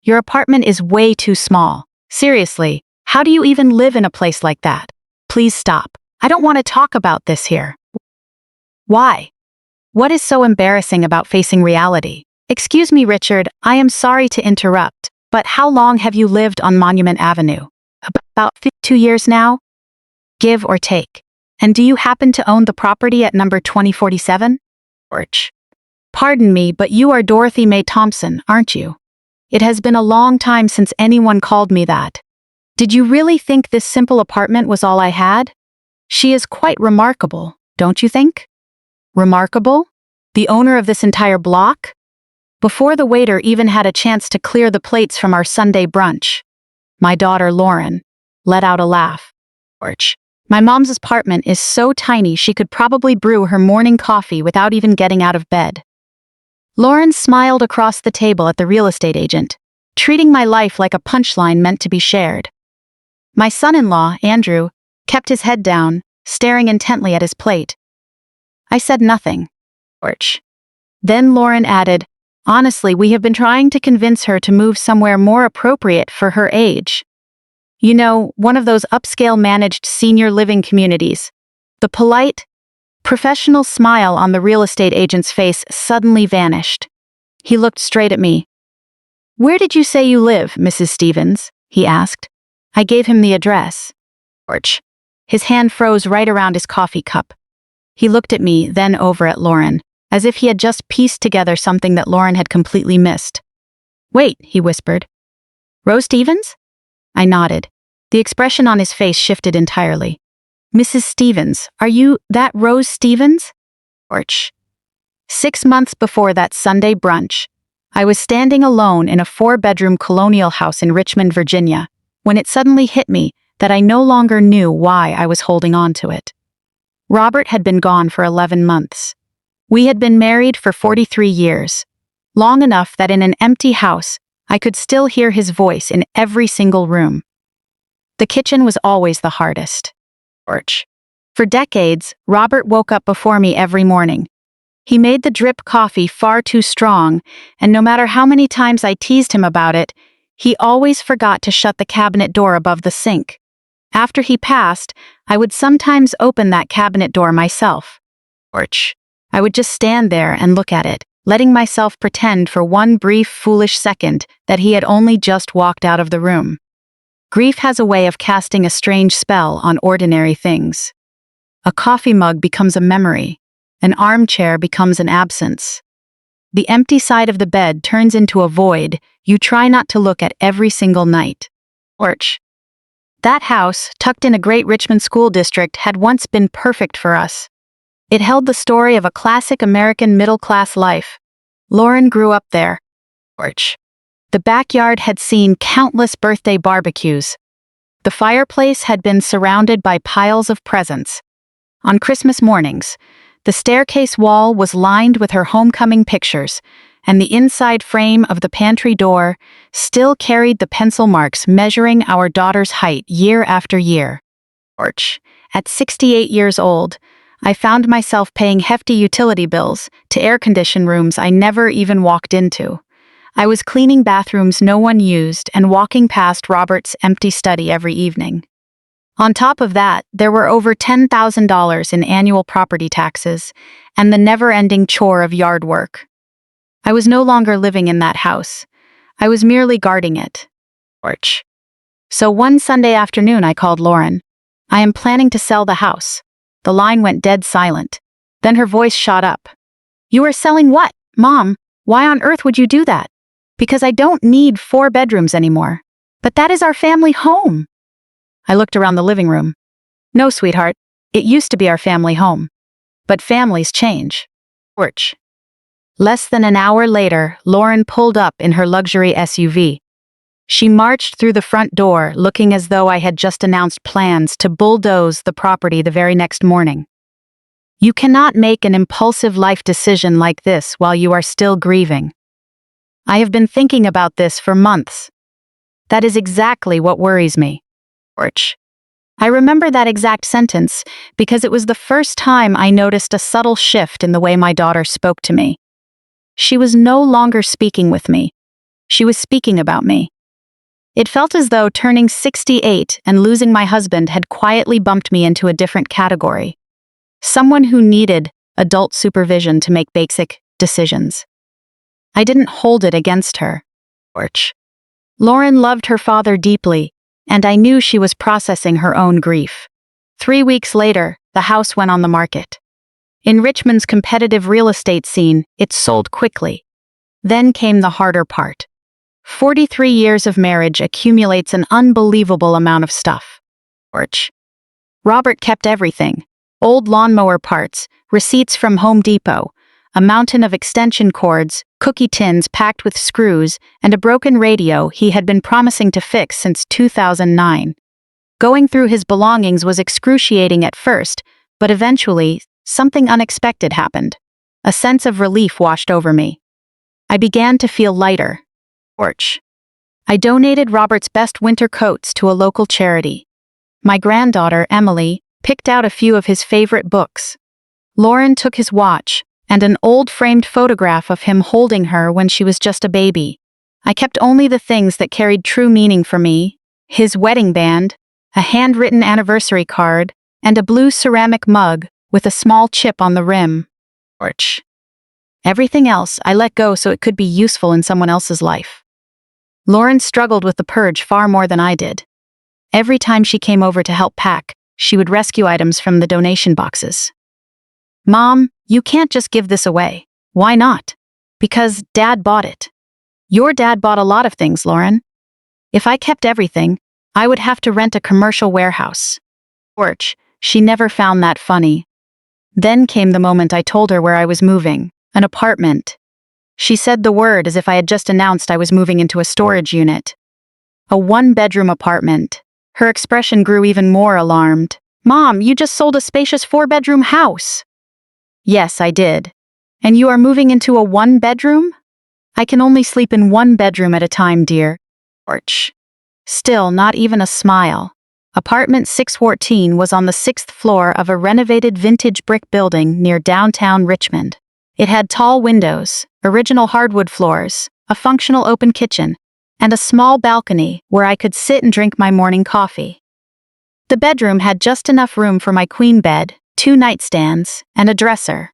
Your apartment is way too small. Seriously, how do you even live in a place like that? Please stop. I don't want to talk about this here. Why? What is so embarrassing about facing reality? Excuse me, Richard, I am sorry to interrupt, but how long have you lived on Monument Avenue? About 2 years now? Give or take. And do you happen to own the property at number 2047? George. Pardon me, but you are Dorothy Mae Thompson, aren't you? It has been a long time since anyone called me that. Did you really think this simple apartment was all I had? She is quite remarkable, don't you think? Remarkable? The owner of this entire block? Before the waiter even had a chance to clear the plates from our Sunday brunch, my daughter Lauren let out a laugh. George. My mom's apartment is so tiny she could probably brew her morning coffee without even getting out of bed. Lauren smiled across the table at the real estate agent, treating my life like a punchline meant to be shared. My son-in-law, Andrew, kept his head down, staring intently at his plate. I said nothing. George. Then Lauren added, honestly, we have been trying to convince her to move somewhere more appropriate for her age. You know, one of those upscale managed senior living communities. The polite, professional smile on the real estate agent's face suddenly vanished. He looked straight at me. Where did you say you live, Mrs. Stevens? He asked. I gave him the address. George. His hand froze right around his coffee cup. He looked at me, then over at Lauren, as if he had just pieced together something that Lauren had completely missed. Wait, he whispered. Rose Stevens? I nodded. The expression on his face shifted entirely. Mrs. Stevens, are you that Rose Stevens? George. 6 months before that Sunday brunch, I was standing alone in a 4-bedroom colonial house in Richmond, Virginia, when it suddenly hit me that I no longer knew why I was holding on to it. Robert had been gone for 11 months. We had been married for 43 years, long enough that in an empty house, I could still hear his voice in every single room. The kitchen was always the hardest. George. For decades, Robert woke up before me every morning. He made the drip coffee far too strong, and no matter how many times I teased him about it, he always forgot to shut the cabinet door above the sink. After he passed, I would sometimes open that cabinet door myself. George. I would just stand there and look at it, letting myself pretend for one brief, foolish second that he had only just walked out of the room. Grief has a way of casting a strange spell on ordinary things. A coffee mug becomes a memory. An armchair becomes an absence. The empty side of the bed turns into a void you try not to look at every single night. George. That house, tucked in a great Richmond school district, had once been perfect for us. It held the story of a classic American middle-class life. Lauren grew up there. George. The backyard had seen countless birthday barbecues. The fireplace had been surrounded by piles of presents. On Christmas mornings, the staircase wall was lined with her homecoming pictures, and the inside frame of the pantry door still carried the pencil marks measuring our daughter's height year after year. George. At 68 years old, I found myself paying hefty utility bills to air-conditioned rooms I never even walked into. I was cleaning bathrooms no one used and walking past Robert's empty study every evening. On top of that, there were over $10,000 in annual property taxes and the never-ending chore of yard work. I was no longer living in that house. I was merely guarding it. George. So one Sunday afternoon I called Lauren. I am planning to sell the house. The line went dead silent. Then her voice shot up. You are selling what, Mom? Why on earth would you do that? Because I don't need 4 bedrooms anymore. But that is our family home. I looked around the living room. No, sweetheart, it used to be our family home. But families change. George. Less than an hour later, Lauren pulled up in her luxury SUV. She marched through the front door, looking as though I had just announced plans to bulldoze the property the very next morning. You cannot make an impulsive life decision like this while you are still grieving. I have been thinking about this for months. That is exactly what worries me. George. I remember that exact sentence because it was the first time I noticed a subtle shift in the way my daughter spoke to me. She was no longer speaking with me. She was speaking about me. It felt as though turning 68 and losing my husband had quietly bumped me into a different category. Someone who needed adult supervision to make basic decisions. I didn't hold it against her. Lauren loved her father deeply, and I knew she was processing her own grief. 3 weeks later, the house went on the market. In Richmond's competitive real estate scene, it sold quickly. Then came the harder part. 43 years of marriage accumulates an unbelievable amount of stuff. Robert kept everything. Old lawnmower parts, receipts from Home Depot, a mountain of extension cords, cookie tins packed with screws, and a broken radio he had been promising to fix since 2009. Going through his belongings was excruciating at first, but eventually, something unexpected happened. A sense of relief washed over me. I began to feel lighter. I donated Robert's best winter coats to a local charity. My granddaughter, Emily, picked out a few of his favorite books. Lauren took his watch and an old framed photograph of him holding her when she was just a baby. I kept only the things that carried true meaning for me: his wedding band, a handwritten anniversary card, and a blue ceramic mug with a small chip on the rim. Everything else I let go so it could be useful in someone else's life. Lauren struggled with the purge far more than I did. Every time she came over to help pack, she would rescue items from the donation boxes. "Mom, you can't just give this away." "Why not?" "Because Dad bought it." "Your dad bought a lot of things, Lauren." "If I kept everything, I would have to rent a commercial warehouse." She never found that funny. Then came the moment I told her where I was moving, an apartment. She said the word as if I had just announced I was moving into a storage unit. A 1-bedroom apartment. Her expression grew even more alarmed. "Mom, you just sold a spacious 4-bedroom house." "Yes, I did. And you are moving into a 1-bedroom? I can only sleep in 1 bedroom at a time, dear." Still, not even a smile. Apartment 614 was on the 6th floor of a renovated vintage brick building near downtown Richmond. It had tall windows, original hardwood floors, a functional open kitchen, and a small balcony where I could sit and drink my morning coffee. The bedroom had just enough room for my queen bed, 2 nightstands, and a dresser.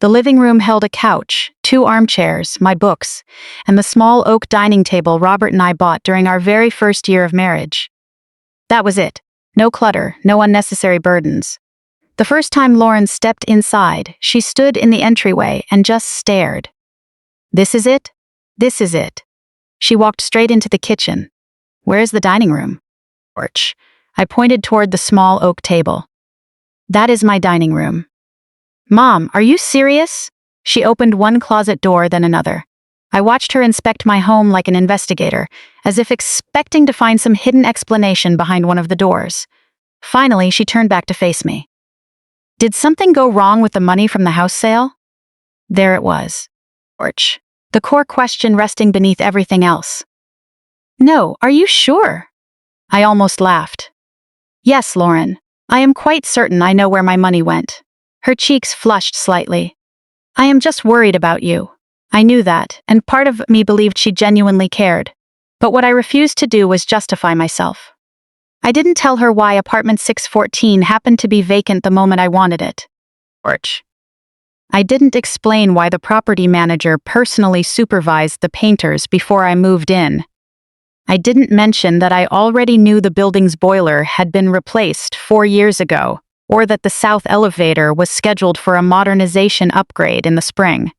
The living room held a couch, 2 armchairs, my books, and the small oak dining table Robert and I bought during our very first year of marriage. That was it. No clutter, no unnecessary burdens. The first time Lauren stepped inside, she stood in the entryway and just stared. "This is it? This is it." She walked straight into the kitchen. "Where's the dining room?" I pointed toward the small oak table. "That is my dining room." "Mom, are you serious?" She opened one closet door, then another. I watched her inspect my home like an investigator, as if expecting to find some hidden explanation behind one of the doors. Finally, she turned back to face me. "Did something go wrong with the money from the house sale?" There it was. The core question resting beneath everything else. "No, are you sure?" I almost laughed. "Yes, Lauren. I am quite certain I know where my money went." Her cheeks flushed slightly. "I am just worried about you." I knew that, and part of me believed she genuinely cared. But what I refused to do was justify myself. I didn't tell her why apartment 614 happened to be vacant the moment I wanted it. I didn't explain why the property manager personally supervised the painters before I moved in. I didn't mention that I already knew the building's boiler had been replaced 4 years ago, or that the south elevator was scheduled for a modernization upgrade in the spring.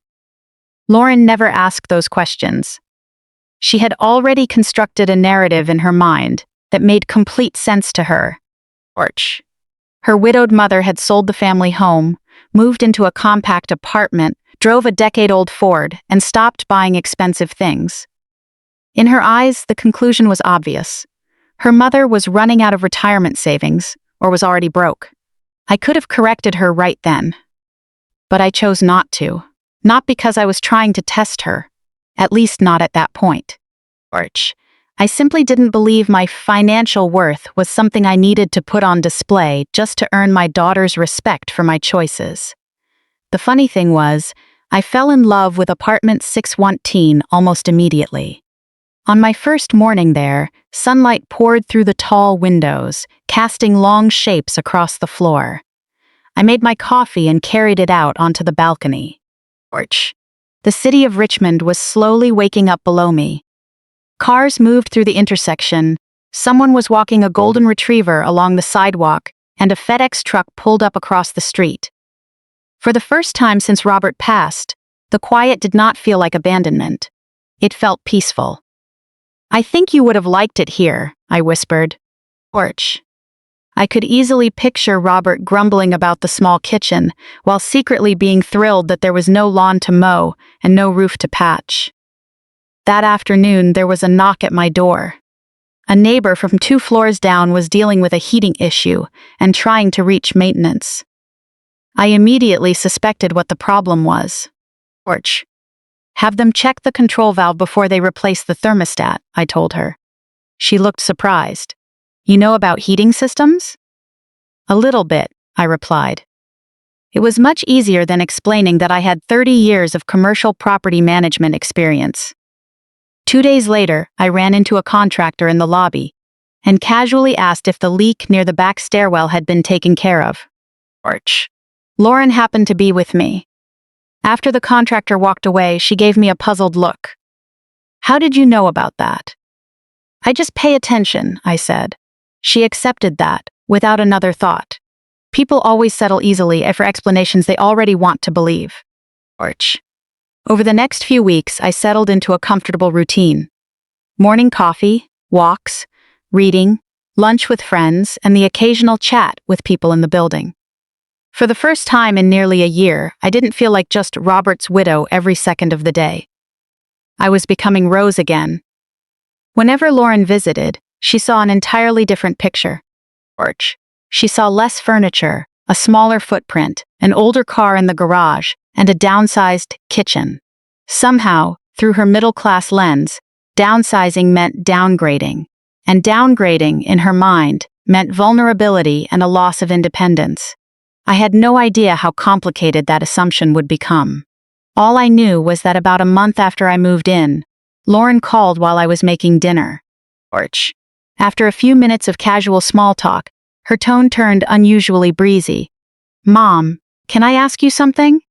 Lauren never asked those questions. She had already constructed a narrative in her mind that made complete sense to her. Her widowed mother had sold the family home, moved into a compact apartment, drove a decade-old Ford, and stopped buying expensive things. In her eyes, the conclusion was obvious. Her mother was running out of retirement savings, or was already broke. I could have corrected her right then. But I chose not to. Not because I was trying to test her. At least not at that point. I simply didn't believe my financial worth was something I needed to put on display just to earn my daughter's respect for my choices. The funny thing was, I fell in love with apartment 619 almost immediately. On my first morning there, sunlight poured through the tall windows, casting long shapes across the floor. I made my coffee and carried it out onto the balcony. Porch. The city of Richmond was slowly waking up below me. Cars moved through the intersection, someone was walking a golden retriever along the sidewalk, and a FedEx truck pulled up across the street. For the first time since Robert passed, the quiet did not feel like abandonment. It felt peaceful. "I think you would have liked it here," I whispered. Porch. I could easily picture Robert grumbling about the small kitchen, while secretly being thrilled that there was no lawn to mow and no roof to patch. That afternoon, there was a knock at my door. A neighbor from 2 floors down was dealing with a heating issue and trying to reach maintenance. I immediately suspected what the problem was. Porch. "Have them check the control valve before they replace the thermostat," I told her. She looked surprised. "You know about heating systems?" "A little bit," I replied. It was much easier than explaining that I had 30 years of commercial property management experience. 2 days later, I ran into a contractor in the lobby and casually asked if the leak near the back stairwell had been taken care of. Porch. Lauren happened to be with me. After the contractor walked away, she gave me a puzzled look. "How did you know about that?" "I just pay attention," I said. She accepted that, without another thought. People always settle easily for explanations they already want to believe. Porch. Over the next few weeks, I settled into a comfortable routine. Morning coffee, walks, reading, lunch with friends, and the occasional chat with people in the building. For the first time in nearly a year, I didn't feel like just Robert's widow every second of the day. I was becoming Rose again. Whenever Lauren visited, she saw an entirely different picture. Porch. She saw less furniture, a smaller footprint, an older car in the garage, and a downsized kitchen. Somehow, through her middle-class lens, downsizing meant downgrading, and downgrading, in her mind, meant vulnerability and a loss of independence. I had no idea how complicated that assumption would become. All I knew was that about a month after I moved in, Lauren called while I was making dinner. Porch. After a few minutes of casual small talk, her tone turned unusually breezy. "Mom, can I ask you something?"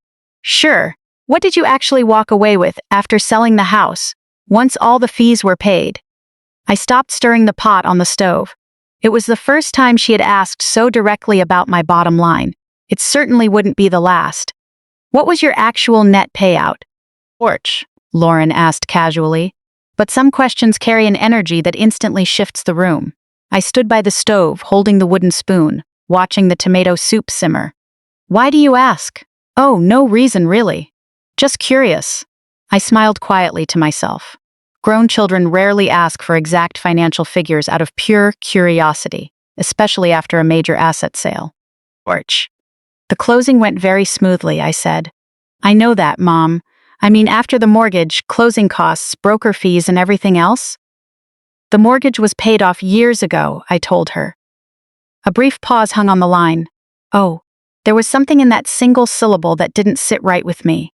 "Sure. What did you actually walk away with after selling the house, once all the fees were paid?" I stopped stirring the pot on the stove. It was the first time she had asked so directly about my bottom line. It certainly wouldn't be the last. "What was your actual net payout?" "Porch," Lauren asked casually. But some questions carry an energy that instantly shifts the room. I stood by the stove, holding the wooden spoon, watching the tomato soup simmer. "Why do you ask?" "Oh, no reason really. Just curious." I smiled quietly to myself. Grown children rarely ask for exact financial figures out of pure curiosity, especially after a major asset sale. Porch. "The closing went very smoothly," I said. "I know that, Mom. I mean, after the mortgage, closing costs, broker fees, and everything else?" "The mortgage was paid off years ago," I told her. A brief pause hung on the line. Oh, there was something in that single syllable that didn't sit right with me.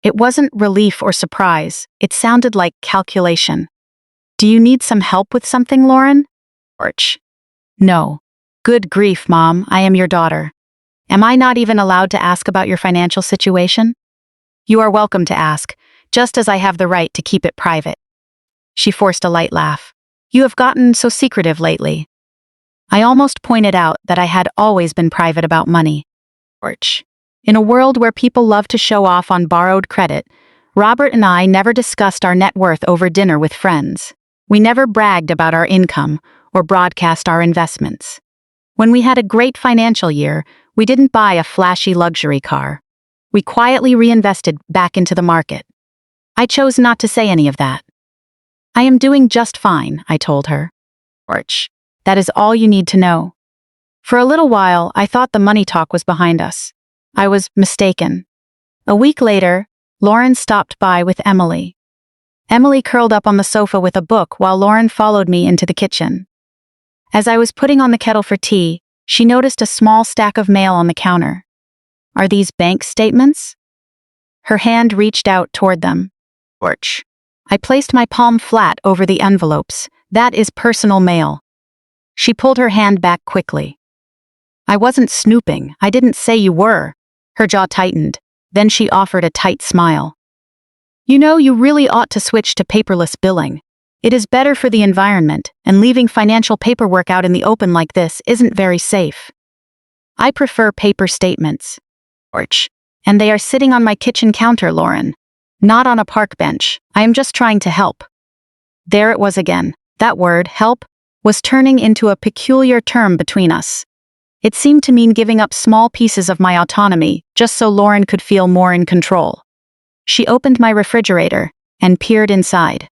It wasn't relief or surprise. It sounded like calculation. "Do you need some help with something, Lauren?" Porch. "No. Good grief, Mom, I am your daughter. Am I not even allowed to ask about your financial situation?" "You are welcome to ask, just as I have the right to keep it private." She forced a light laugh. "You have gotten so secretive lately." I almost pointed out that I had always been private about money. Porch. In a world where people love to show off on borrowed credit, Robert and I never discussed our net worth over dinner with friends. We never bragged about our income or broadcast our investments. When we had a great financial year, we didn't buy a flashy luxury car. We quietly reinvested back into the market. I chose not to say any of that. "I am doing just fine," I told her. Porch. That is all you need to know. For a little while, I thought the money talk was behind us. I was mistaken. A week later, Lauren stopped by with Emily. Emily curled up on the sofa with a book while Lauren followed me into the kitchen. As I was putting on the kettle for tea, she noticed a small stack of mail on the counter. "Are these bank statements?" Her hand reached out toward them. Porch. I placed my palm flat over the envelopes. That is personal mail. She pulled her hand back quickly. I wasn't snooping. I didn't say you were. Her jaw tightened. Then she offered a tight smile. You know, you really ought to switch to paperless billing. It is better for the environment, and leaving financial paperwork out in the open like this isn't very safe. I prefer paper statements. Porch. And they are sitting on my kitchen counter, Lauren. Not on a park bench. I am just trying to help. There it was again. That word, help, was turning into a peculiar term between us. It seemed to mean giving up small pieces of my autonomy just so Lauren could feel more in control. She opened my refrigerator and peered inside.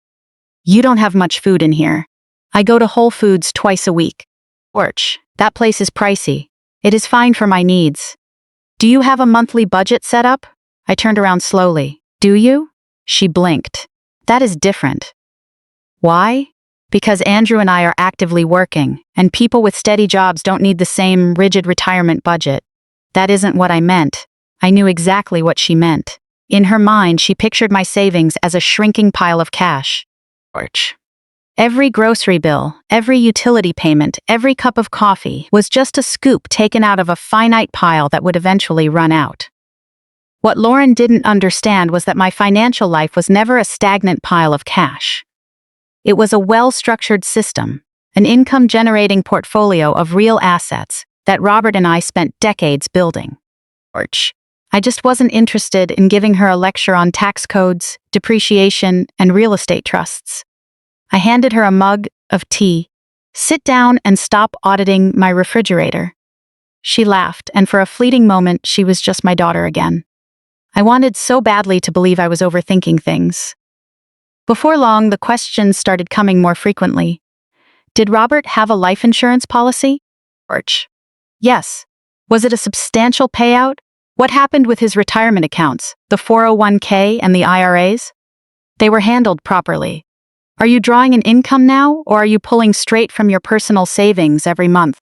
You don't have much food in here. I go to Whole Foods twice a week. Porch. That place is pricey. It is fine for my needs. Do you have a monthly budget set up? I turned around slowly. Do you? She blinked. That is different. Why? Because Andrew and I are actively working, and people with steady jobs don't need the same rigid retirement budget. That isn't what I meant. I knew exactly what she meant. In her mind, she pictured my savings as a shrinking pile of cash. Porch. Every grocery bill, every utility payment, every cup of coffee was just a scoop taken out of a finite pile that would eventually run out. What Lauren didn't understand was that my financial life was never a stagnant pile of cash. It was a well-structured system, an income-generating portfolio of real assets that Robert and I spent decades building. Porch. I just wasn't interested in giving her a lecture on tax codes, depreciation, and real estate trusts. I handed her a mug of tea. Sit down and stop auditing my refrigerator. She laughed, and for a fleeting moment, she was just my daughter again. I wanted so badly to believe I was overthinking things. Before long, the questions started coming more frequently. Did Robert have a life insurance policy? Porch. Yes. Was it a substantial payout? What happened with his retirement accounts, the 401k and the IRAs? They were handled properly. Are you drawing an income now, or are you pulling straight from your personal savings every month?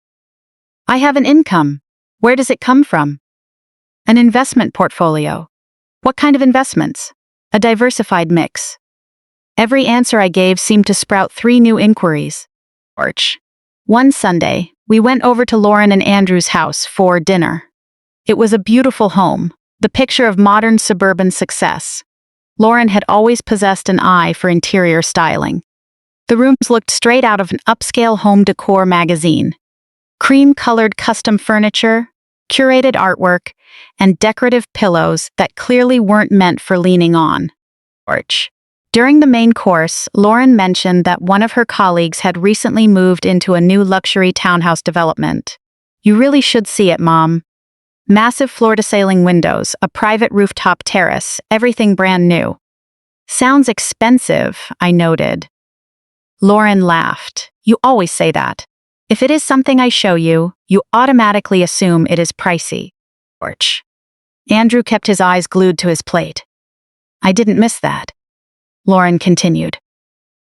I have an income. Where does it come from? An investment portfolio. What kind of investments? A diversified mix. Every answer I gave seemed to sprout 3 new inquiries. Porch. One Sunday, we went over to Lauren and Andrew's house for dinner. It was a beautiful home, the picture of modern suburban success. Lauren had always possessed an eye for interior styling. The rooms looked straight out of an upscale home decor magazine. Cream-colored custom furniture, curated artwork, and decorative pillows that clearly weren't meant for leaning on. Porch. During the main course, Lauren mentioned that one of her colleagues had recently moved into a new luxury townhouse development. You really should see it, Mom. Massive floor-to-ceiling windows, a private rooftop terrace, everything brand new. Sounds expensive, I noted. Lauren laughed. You always say that. If it is something I show you, you automatically assume it is pricey. Porch. Andrew kept his eyes glued to his plate. I didn't miss that. Lauren continued.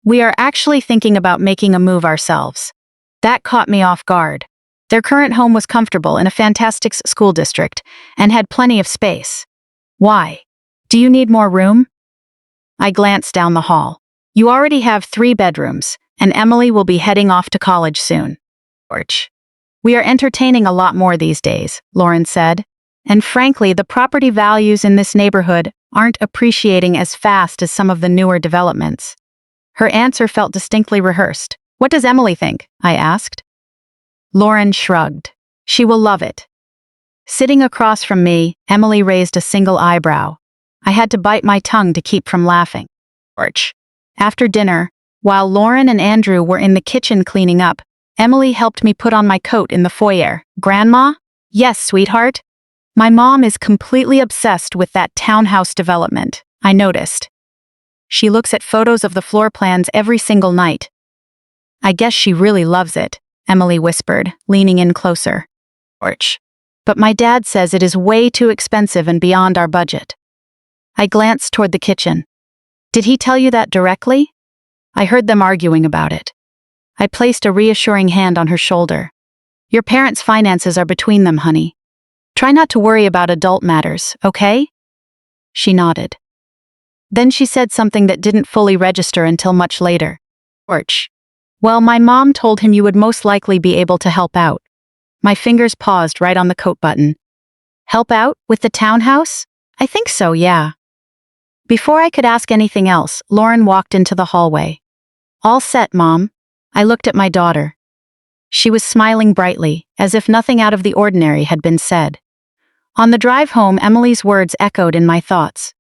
We are actually thinking about making a move ourselves. That caught me off guard. Their current home was comfortable in a fantastic school district and had plenty of space. Why? Do you need more room? I glanced down the hall. You already have 3 bedrooms, and Emily will be heading off to college soon. Porch. We are entertaining a lot more these days, Lauren said, and frankly, the property values in this neighborhood aren't appreciating as fast as some of the newer developments. Her answer felt distinctly rehearsed. What does Emily think? I asked. Lauren shrugged. She will love it. Sitting across from me, Emily raised a single eyebrow. I had to bite my tongue to keep from laughing. Porch. After dinner, while Lauren and Andrew were in the kitchen cleaning up, Emily helped me put on my coat in the foyer. Grandma? Yes, sweetheart. My mom is completely obsessed with that townhouse development, I noticed. She looks at photos of the floor plans every single night. I guess she really loves it, Emily whispered, leaning in closer. Porch. But my dad says it is way too expensive and beyond our budget. I glanced toward the kitchen. Did he tell you that directly? I heard them arguing about it. I placed a reassuring hand on her shoulder. Your parents' finances are between them, honey. Try not to worry about adult matters, okay? She nodded. Then she said something that didn't fully register until much later. George. Well, my mom told him you would most likely be able to help out. My fingers paused right on the coat button. Help out? With the townhouse? I think so, yeah. Before I could ask anything else, Lauren walked into the hallway. All set, Mom. I looked at my daughter. She was smiling brightly, as if nothing out of the ordinary had been said. On the drive home, Emily's words echoed in my thoughts.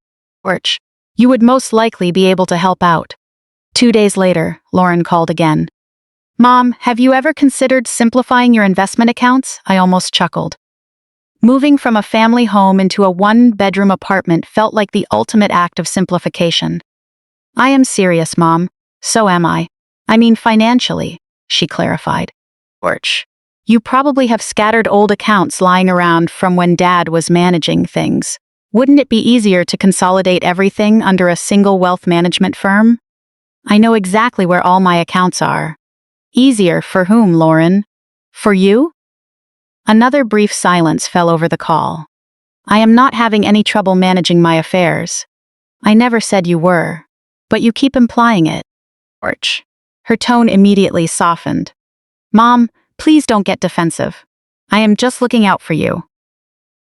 George, you would most likely be able to help out. 2 days later, Lauren called again. Mom, have you ever considered simplifying your investment accounts? I almost chuckled. Moving from a family home into a one-bedroom apartment felt like the ultimate act of simplification. I am serious, Mom. So am I. I mean financially, she clarified. George, you probably have scattered old accounts lying around from when Dad was managing things. Wouldn't it be easier to consolidate everything under a single wealth management firm? I know exactly where all my accounts are. Easier for whom, Lauren? For you? Another brief silence fell over the call. I am not having any trouble managing my affairs. I never said you were, but you keep implying it. George. Her tone immediately softened. Mom, please don't get defensive. I am just looking out for you.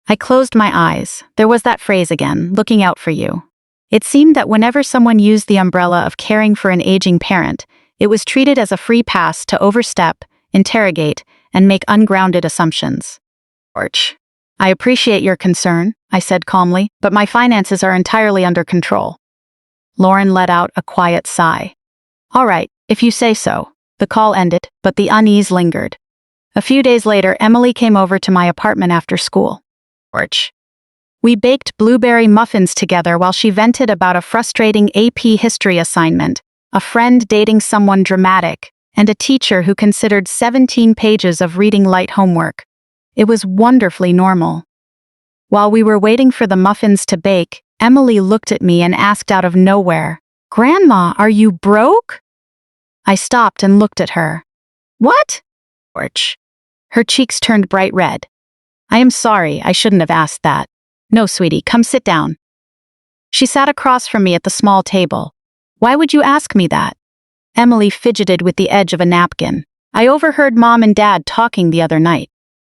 I closed my eyes. There was that phrase again, looking out for you. It seemed that whenever someone used the umbrella of caring for an aging parent, it was treated as a free pass to overstep, interrogate, and make ungrounded assumptions. George, I appreciate your concern, I said calmly, but my finances are entirely under control. Lauren let out a quiet sigh. All right, if you say so. The call ended, but the unease lingered. A few days later, Emily came over to my apartment after school. George. We baked blueberry muffins together while she vented about a frustrating AP history assignment, a friend dating someone dramatic, and a teacher who considered 17 pages of reading light homework. It was wonderfully normal. While we were waiting for the muffins to bake, Emily looked at me and asked out of nowhere, Grandma, are you broke? I stopped and looked at her. What? George. Her cheeks turned bright red. I am sorry, I shouldn't have asked that. No, sweetie, come sit down. She sat across from me at the small table. Why would you ask me that? Emily fidgeted with the edge of a napkin. I overheard Mom and Dad talking the other night.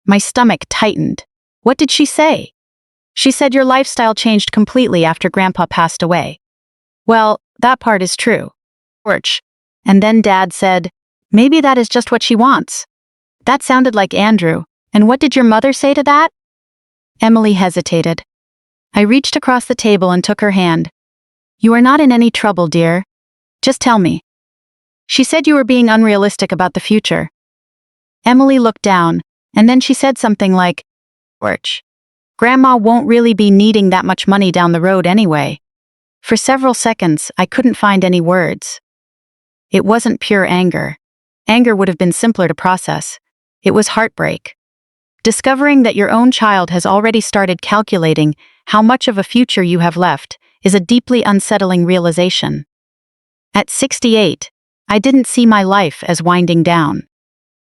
My stomach tightened. What did she say? She said your lifestyle changed completely after Grandpa passed away. Well, that part is true. George. And then Dad said, maybe that is just what she wants. That sounded like Andrew. And what did your mother say to that? Emily hesitated. I reached across the table and took her hand. You are not in any trouble, dear. Just tell me. She said you were being unrealistic about the future. Emily looked down, and then she said something like, George, Grandma won't really be needing that much money down the road anyway. For several seconds, I couldn't find any words. It wasn't pure anger. Anger would have been simpler to process. It was heartbreak. Discovering that your own child has already started calculating how much of a future you have left is a deeply unsettling realization. At 68, I didn't see my life as winding down.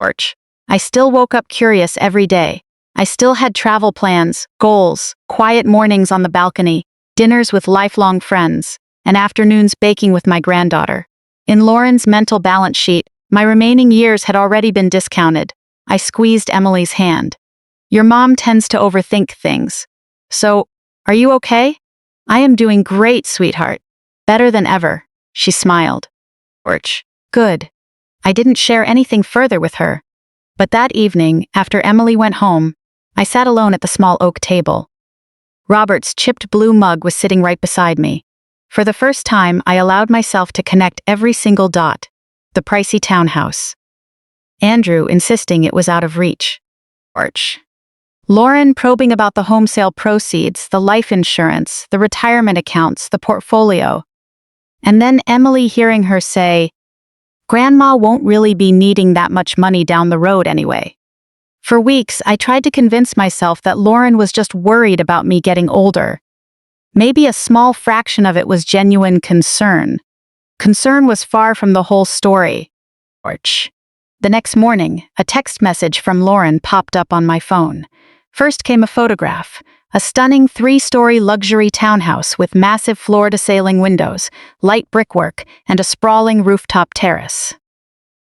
George. I still woke up curious every day. I still had travel plans, goals, quiet mornings on the balcony, dinners with lifelong friends, and afternoons baking with my granddaughter. In Lauren's mental balance sheet, my remaining years had already been discounted. I squeezed Emily's hand. Your mom tends to overthink things. So, are you okay? I am doing great, sweetheart. Better than ever. She smiled. George. Good. I didn't share anything further with her. But that evening, after Emily went home, I sat alone at the small oak table. Robert's chipped blue mug was sitting right beside me. For the first time, I allowed myself to connect every single dot. The pricey townhouse. Andrew insisting it was out of reach. George. Lauren probing about the home sale proceeds, the life insurance, the retirement accounts, the portfolio. And then Emily hearing her say, Grandma won't really be needing that much money down the road anyway. For weeks, I tried to convince myself that Lauren was just worried about me getting older. Maybe a small fraction of it was genuine concern. Concern was far from the whole story. George. The next morning, a text message from Lauren popped up on my phone. First came a photograph, a stunning 3-story luxury townhouse with massive floor-to-ceiling windows, light brickwork, and a sprawling rooftop terrace.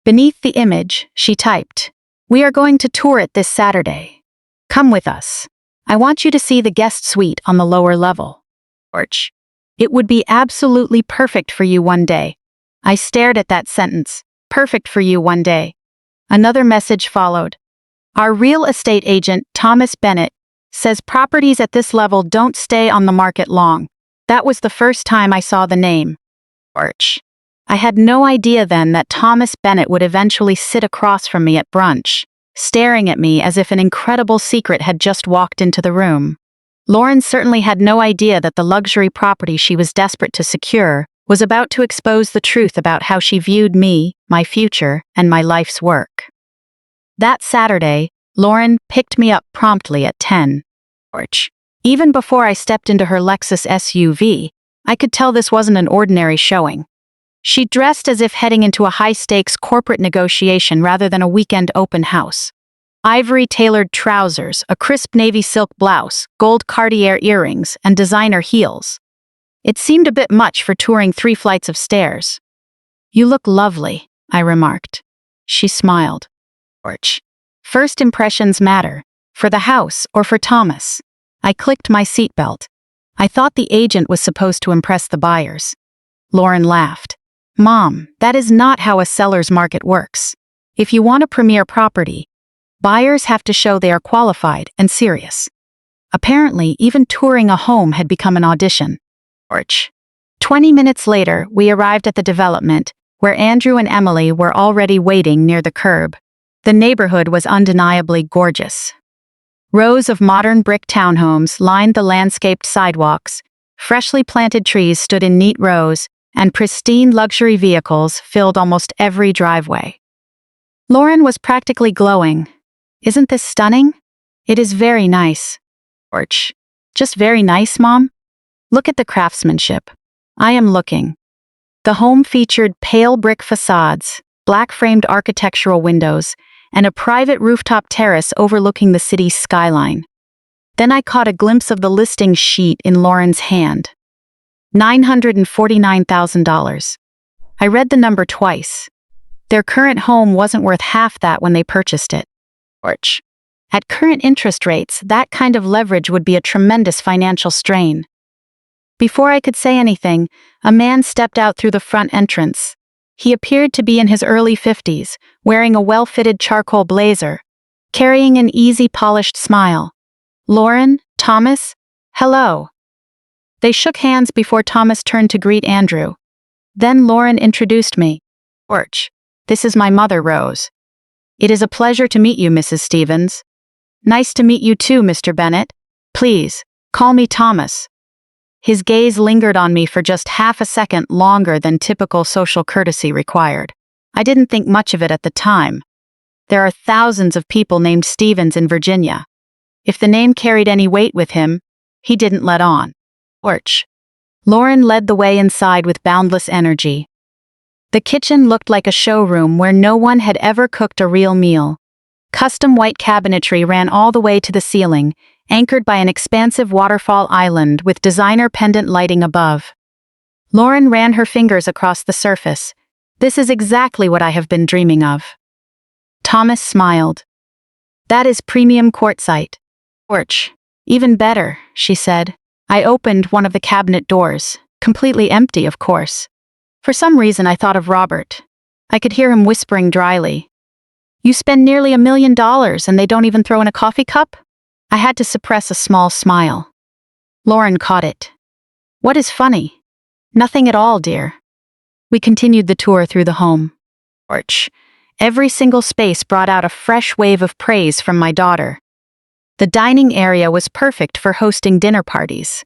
Beneath the image, she typed, "We are going to tour it this Saturday. Come with us. I want you to see the guest suite on the lower level. Porch. It would be absolutely perfect for you one day." I stared at that sentence. Perfect for you one day. Another message followed. "Our real estate agent, Thomas Bennett, says properties at this level don't stay on the market long." That was the first time I saw the name. Porch. I had no idea then that Thomas Bennett would eventually sit across from me at brunch, staring at me as if an incredible secret had just walked into the room. Lauren certainly had no idea that the luxury property she was desperate to secure was about to expose the truth about how she viewed me, my future, and my life's work. That Saturday, Lauren picked me up promptly at 10. Even before I stepped into her Lexus SUV, I could tell this wasn't an ordinary showing. She dressed as if heading into a high-stakes corporate negotiation rather than a weekend open house. Ivory-tailored trousers, a crisp navy silk blouse, gold Cartier earrings, and designer heels. It seemed a bit much for touring 3 flights of stairs. "You look lovely," I remarked. She smiled. First impressions matter. For the house or for Thomas? I clicked my seatbelt. I thought the agent was supposed to impress the buyers. Lauren laughed. "Mom, that is not how a seller's market works. If you want a premier property, buyers have to show they are qualified and serious." Apparently, even touring a home had become an audition. 20 minutes later, we arrived at the development, where Andrew and Emily were already waiting near the curb. The neighborhood was undeniably gorgeous. Rows of modern brick townhomes lined the landscaped sidewalks, freshly planted trees stood in neat rows, and pristine luxury vehicles filled almost every driveway. Lauren was practically glowing. "Isn't this stunning?" "It is very nice." "Just very nice, Mom?" "Look at the craftsmanship." "I am looking." The home featured pale brick facades, black-framed architectural windows, and a private rooftop terrace overlooking the city's skyline. Then I caught a glimpse of the listing sheet in Lauren's hand. $949,000. I read the number twice. Their current home wasn't worth half that when they purchased it. At current interest rates, that kind of leverage would be a tremendous financial strain. Before I could say anything, a man stepped out through the front entrance. He appeared to be in his early 50s, wearing a well-fitted charcoal blazer, carrying an easy, polished smile. "Lauren, Thomas, hello." They shook hands before Thomas turned to greet Andrew. Then Lauren introduced me. "This is my mother, Rose." "It is a pleasure to meet you, Mrs. Stevens." "Nice to meet you too, Mr. Bennett. Please, call me Thomas." His gaze lingered on me for just half a second longer than typical social courtesy required. I didn't think much of it at the time. There are thousands of people named Stevens in Virginia. If the name carried any weight with him, he didn't let on. Lauren led the way inside with boundless energy. The kitchen looked like a showroom where no one had ever cooked a real meal. Custom white cabinetry ran all the way to the ceiling, anchored by an expansive waterfall island with designer pendant lighting above. Lauren ran her fingers across the surface. "This is exactly what I have been dreaming of." Thomas smiled. "That is premium quartzite." "Even better," she said. I opened one of the cabinet doors, completely empty, of course. For some reason I thought of Robert. I could hear him whispering dryly. "You spend nearly $1 million and they don't even throw in a coffee cup?" I had to suppress a small smile. Lauren caught it. "What is funny?" "Nothing at all, dear." We continued the tour through the home. Every single space brought out a fresh wave of praise from my daughter. The dining area was perfect for hosting dinner parties.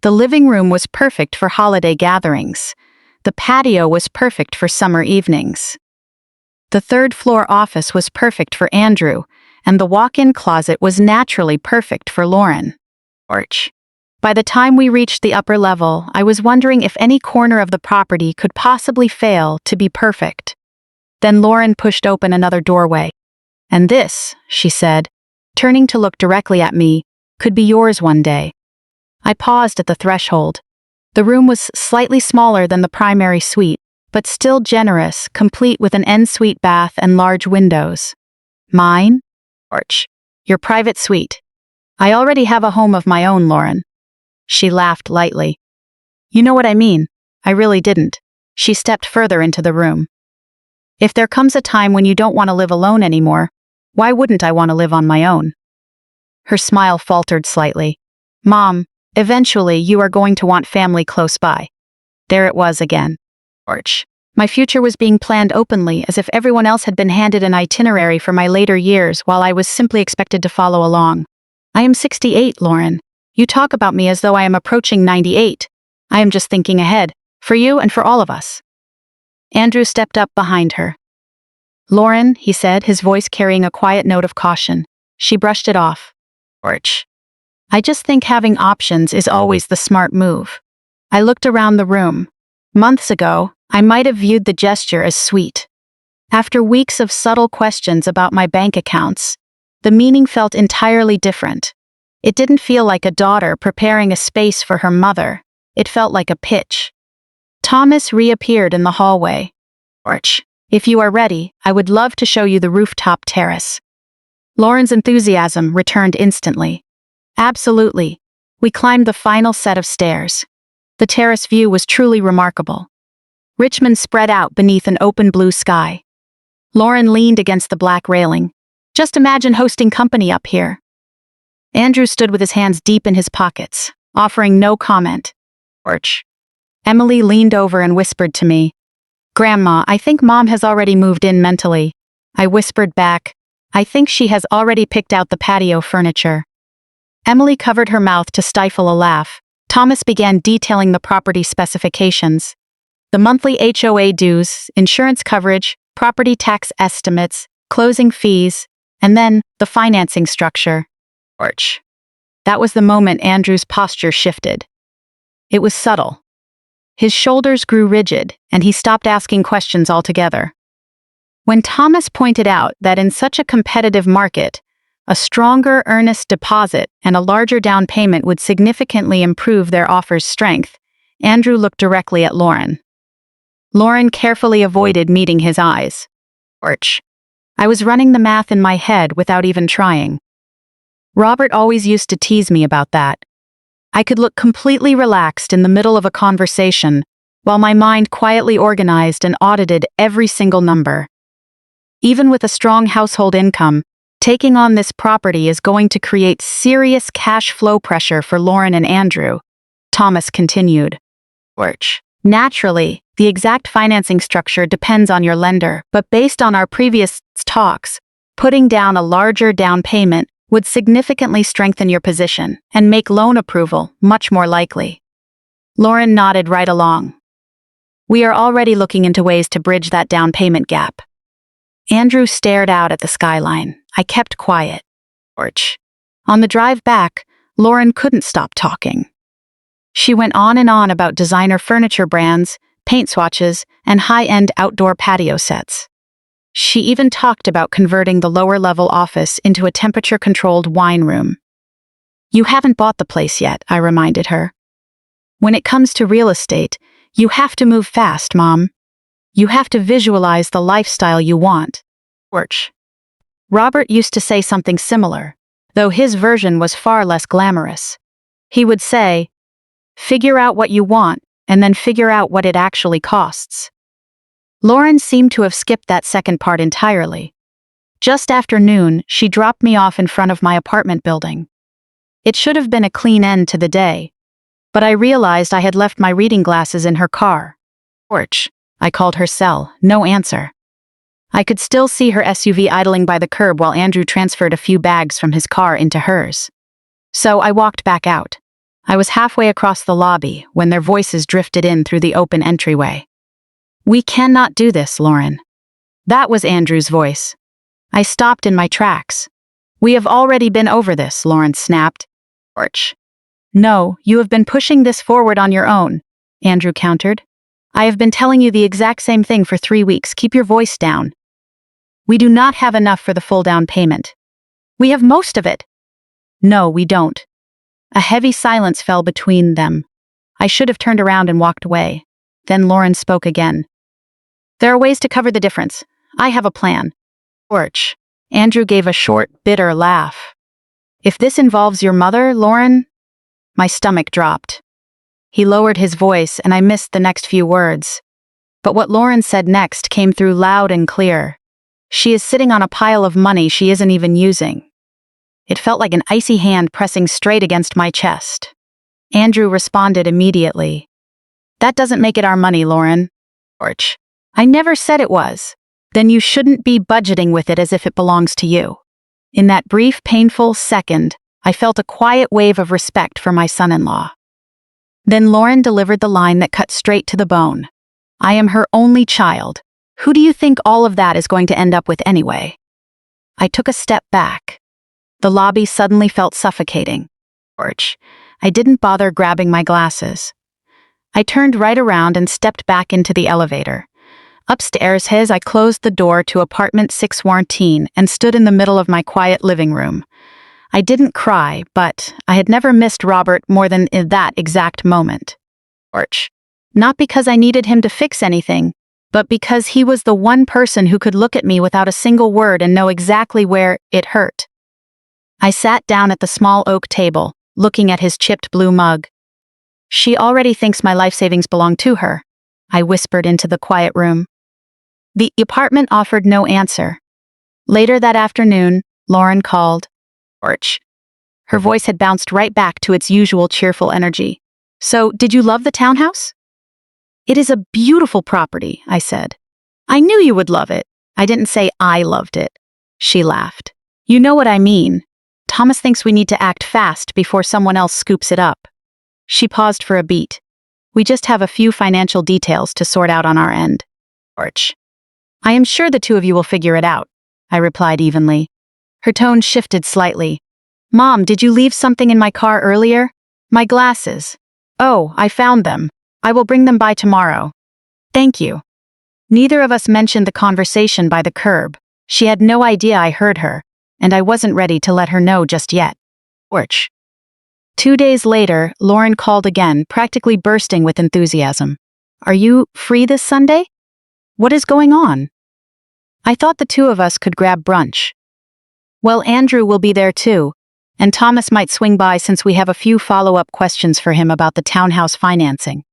The living room was perfect for holiday gatherings. The patio was perfect for summer evenings. The third-floor office was perfect for Andrew, and the walk-in closet was naturally perfect for Lauren. By the time we reached the upper level, I was wondering if any corner of the property could possibly fail to be perfect. Then Lauren pushed open another doorway. "And this," she said, turning to look directly at me, could be yours one day. I paused at the threshold. The room was slightly smaller than the primary suite, but still generous, complete with an ensuite bath and large windows. Mine? Porch. Your private suite. I already have a home of my own, Lauren. She laughed lightly. You know what I mean. I really didn't. She stepped further into the room. If there comes a time when you don't want to live alone anymore, why wouldn't I want to live on my own? Her smile faltered slightly. Mom, eventually you are going to want family close by. There it was again. Porch. My future was being planned openly, as if everyone else had been handed an itinerary for my later years while I was simply expected to follow along. I am 68, Lauren. You talk about me as though I am approaching 98. I am just thinking ahead, for you and for all of us. Andrew stepped up behind her. Lauren, he said, his voice carrying a quiet note of caution. She brushed it off. Porch. I just think having options is always the smart move. I looked around the room. Months ago, I might have viewed the gesture as sweet. After weeks of subtle questions about my bank accounts, the meaning felt entirely different. It didn't feel like a daughter preparing a space for her mother. It felt like a pitch. Thomas reappeared in the hallway. Porch. If you are ready, I would love to show you the rooftop terrace. Lauren's enthusiasm returned instantly. Absolutely. We climbed the final set of stairs. The terrace view was truly remarkable. Richmond spread out beneath an open blue sky. Lauren leaned against the black railing. Just imagine hosting company up here. Andrew stood with his hands deep in his pockets, offering no comment. Porch. Emily leaned over and whispered to me. Grandma, I think Mom has already moved in mentally. I whispered back. I think she has already picked out the patio furniture. Emily covered her mouth to stifle a laugh. Thomas began detailing the property specifications. The monthly HOA dues, insurance coverage, property tax estimates, closing fees, and then the financing structure. Porch. That was the moment Andrew's posture shifted. It was subtle. His shoulders grew rigid, and he stopped asking questions altogether. When Thomas pointed out that in such a competitive market, a stronger earnest deposit and a larger down payment would significantly improve their offer's strength, Andrew looked directly at Lauren. Lauren carefully avoided meeting his eyes. Porch. I was running the math in my head without even trying. Robert always used to tease me about that. I could look completely relaxed in the middle of a conversation, while my mind quietly organized and audited every single number. Even with a strong household income, taking on this property is going to create serious cash flow pressure for Lauren and Andrew, Thomas continued. Porch. Naturally, the exact financing structure depends on your lender, but based on our previous talks, putting down a larger down payment would significantly strengthen your position and make loan approval much more likely. Lauren nodded right along. We are already looking into ways to bridge that down payment gap. Andrew stared out at the skyline. I kept quiet. Porch. On the drive back, Lauren couldn't stop talking. She went on and on about designer furniture brands, paint swatches, and high-end outdoor patio sets. She even talked about converting the lower-level office into a temperature-controlled wine room. You haven't bought the place yet, I reminded her. When it comes to real estate, you have to move fast, Mom. You have to visualize the lifestyle you want. Porch. Robert used to say something similar, though his version was far less glamorous. He would say, figure out what you want, and then figure out what it actually costs. Lauren seemed to have skipped that second part entirely. Just after noon, she dropped me off in front of my apartment building. It should have been a clean end to the day, but I realized I had left my reading glasses in her car. Porch. I called her cell, no answer. I could still see her SUV idling by the curb while Andrew transferred a few bags from his car into hers. So I walked back out. I was halfway across the lobby when their voices drifted in through the open entryway. We cannot do this, Lauren. That was Andrew's voice. I stopped in my tracks. We have already been over this, Lauren snapped. Porch. No, you have been pushing this forward on your own, Andrew countered. I have been telling you the exact same thing for 3 weeks. Keep your voice down. We do not have enough for the full down payment. We have most of it. No, we don't. A heavy silence fell between them. I should have turned around and walked away. Then Lauren spoke again. There are ways to cover the difference. I have a plan. Torch. Andrew gave a short, bitter laugh. If this involves your mother, Lauren? My stomach dropped. He lowered his voice and I missed the next few words. But what Lauren said next came through loud and clear. She is sitting on a pile of money she isn't even using. It felt like an icy hand pressing straight against my chest. Andrew responded immediately. That doesn't make it our money, Lauren. Torch. I never said it was. Then you shouldn't be budgeting with it as if it belongs to you. In that brief, painful second, I felt a quiet wave of respect for my son-in-law. Then Lauren delivered the line that cut straight to the bone. I am her only child. Who do you think all of that is going to end up with anyway? I took a step back. The lobby suddenly felt suffocating. Torch. I didn't bother grabbing my glasses. I turned right around and stepped back into the elevator. Upstairs, I closed the door to apartment 614 and stood in the middle of my quiet living room. I didn't cry, but I had never missed Robert more than in that exact moment. Torch. Not because I needed him to fix anything, but because he was the one person who could look at me without a single word and know exactly where it hurt. I sat down at the small oak table, looking at his chipped blue mug. She already thinks my life savings belong to her, I whispered into the quiet room. The apartment offered no answer. Later that afternoon, Lauren called. Torch. Her voice had bounced right back to its usual cheerful energy. So, did you love the townhouse? It is a beautiful property, I said. I knew you would love it. I didn't say I loved it. She laughed. You know what I mean. Thomas thinks we need to act fast before someone else scoops it up. She paused for a beat. We just have a few financial details to sort out on our end. Torch. I am sure the two of you will figure it out, I replied evenly. Her tone shifted slightly. Mom, did you leave something in my car earlier? My glasses. Oh, I found them. I will bring them by tomorrow. Thank you. Neither of us mentioned the conversation by the curb. She had no idea I heard her, and I wasn't ready to let her know just yet. Torch. 2 days later, Lauren called again, practically bursting with enthusiasm. Are you free this Sunday? What is going on? I thought the two of us could grab brunch. Well, Andrew will be there too, and Thomas might swing by since we have a few follow-up questions for him about the townhouse financing.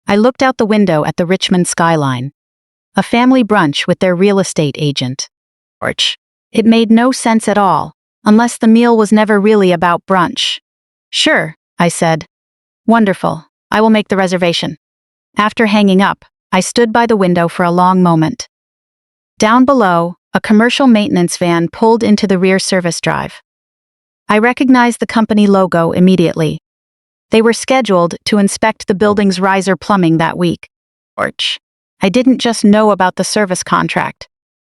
I looked out the window at the Richmond skyline. A family brunch with their real estate agent. Torch. It made no sense at all, unless the meal was never really about brunch. Sure, I said. Wonderful. I will make the reservation. After hanging up, I stood by the window for a long moment. Down below, a commercial maintenance van pulled into the rear service drive. I recognized the company logo immediately. They were scheduled to inspect the building's riser plumbing that week. Torch. I didn't just know about the service contract.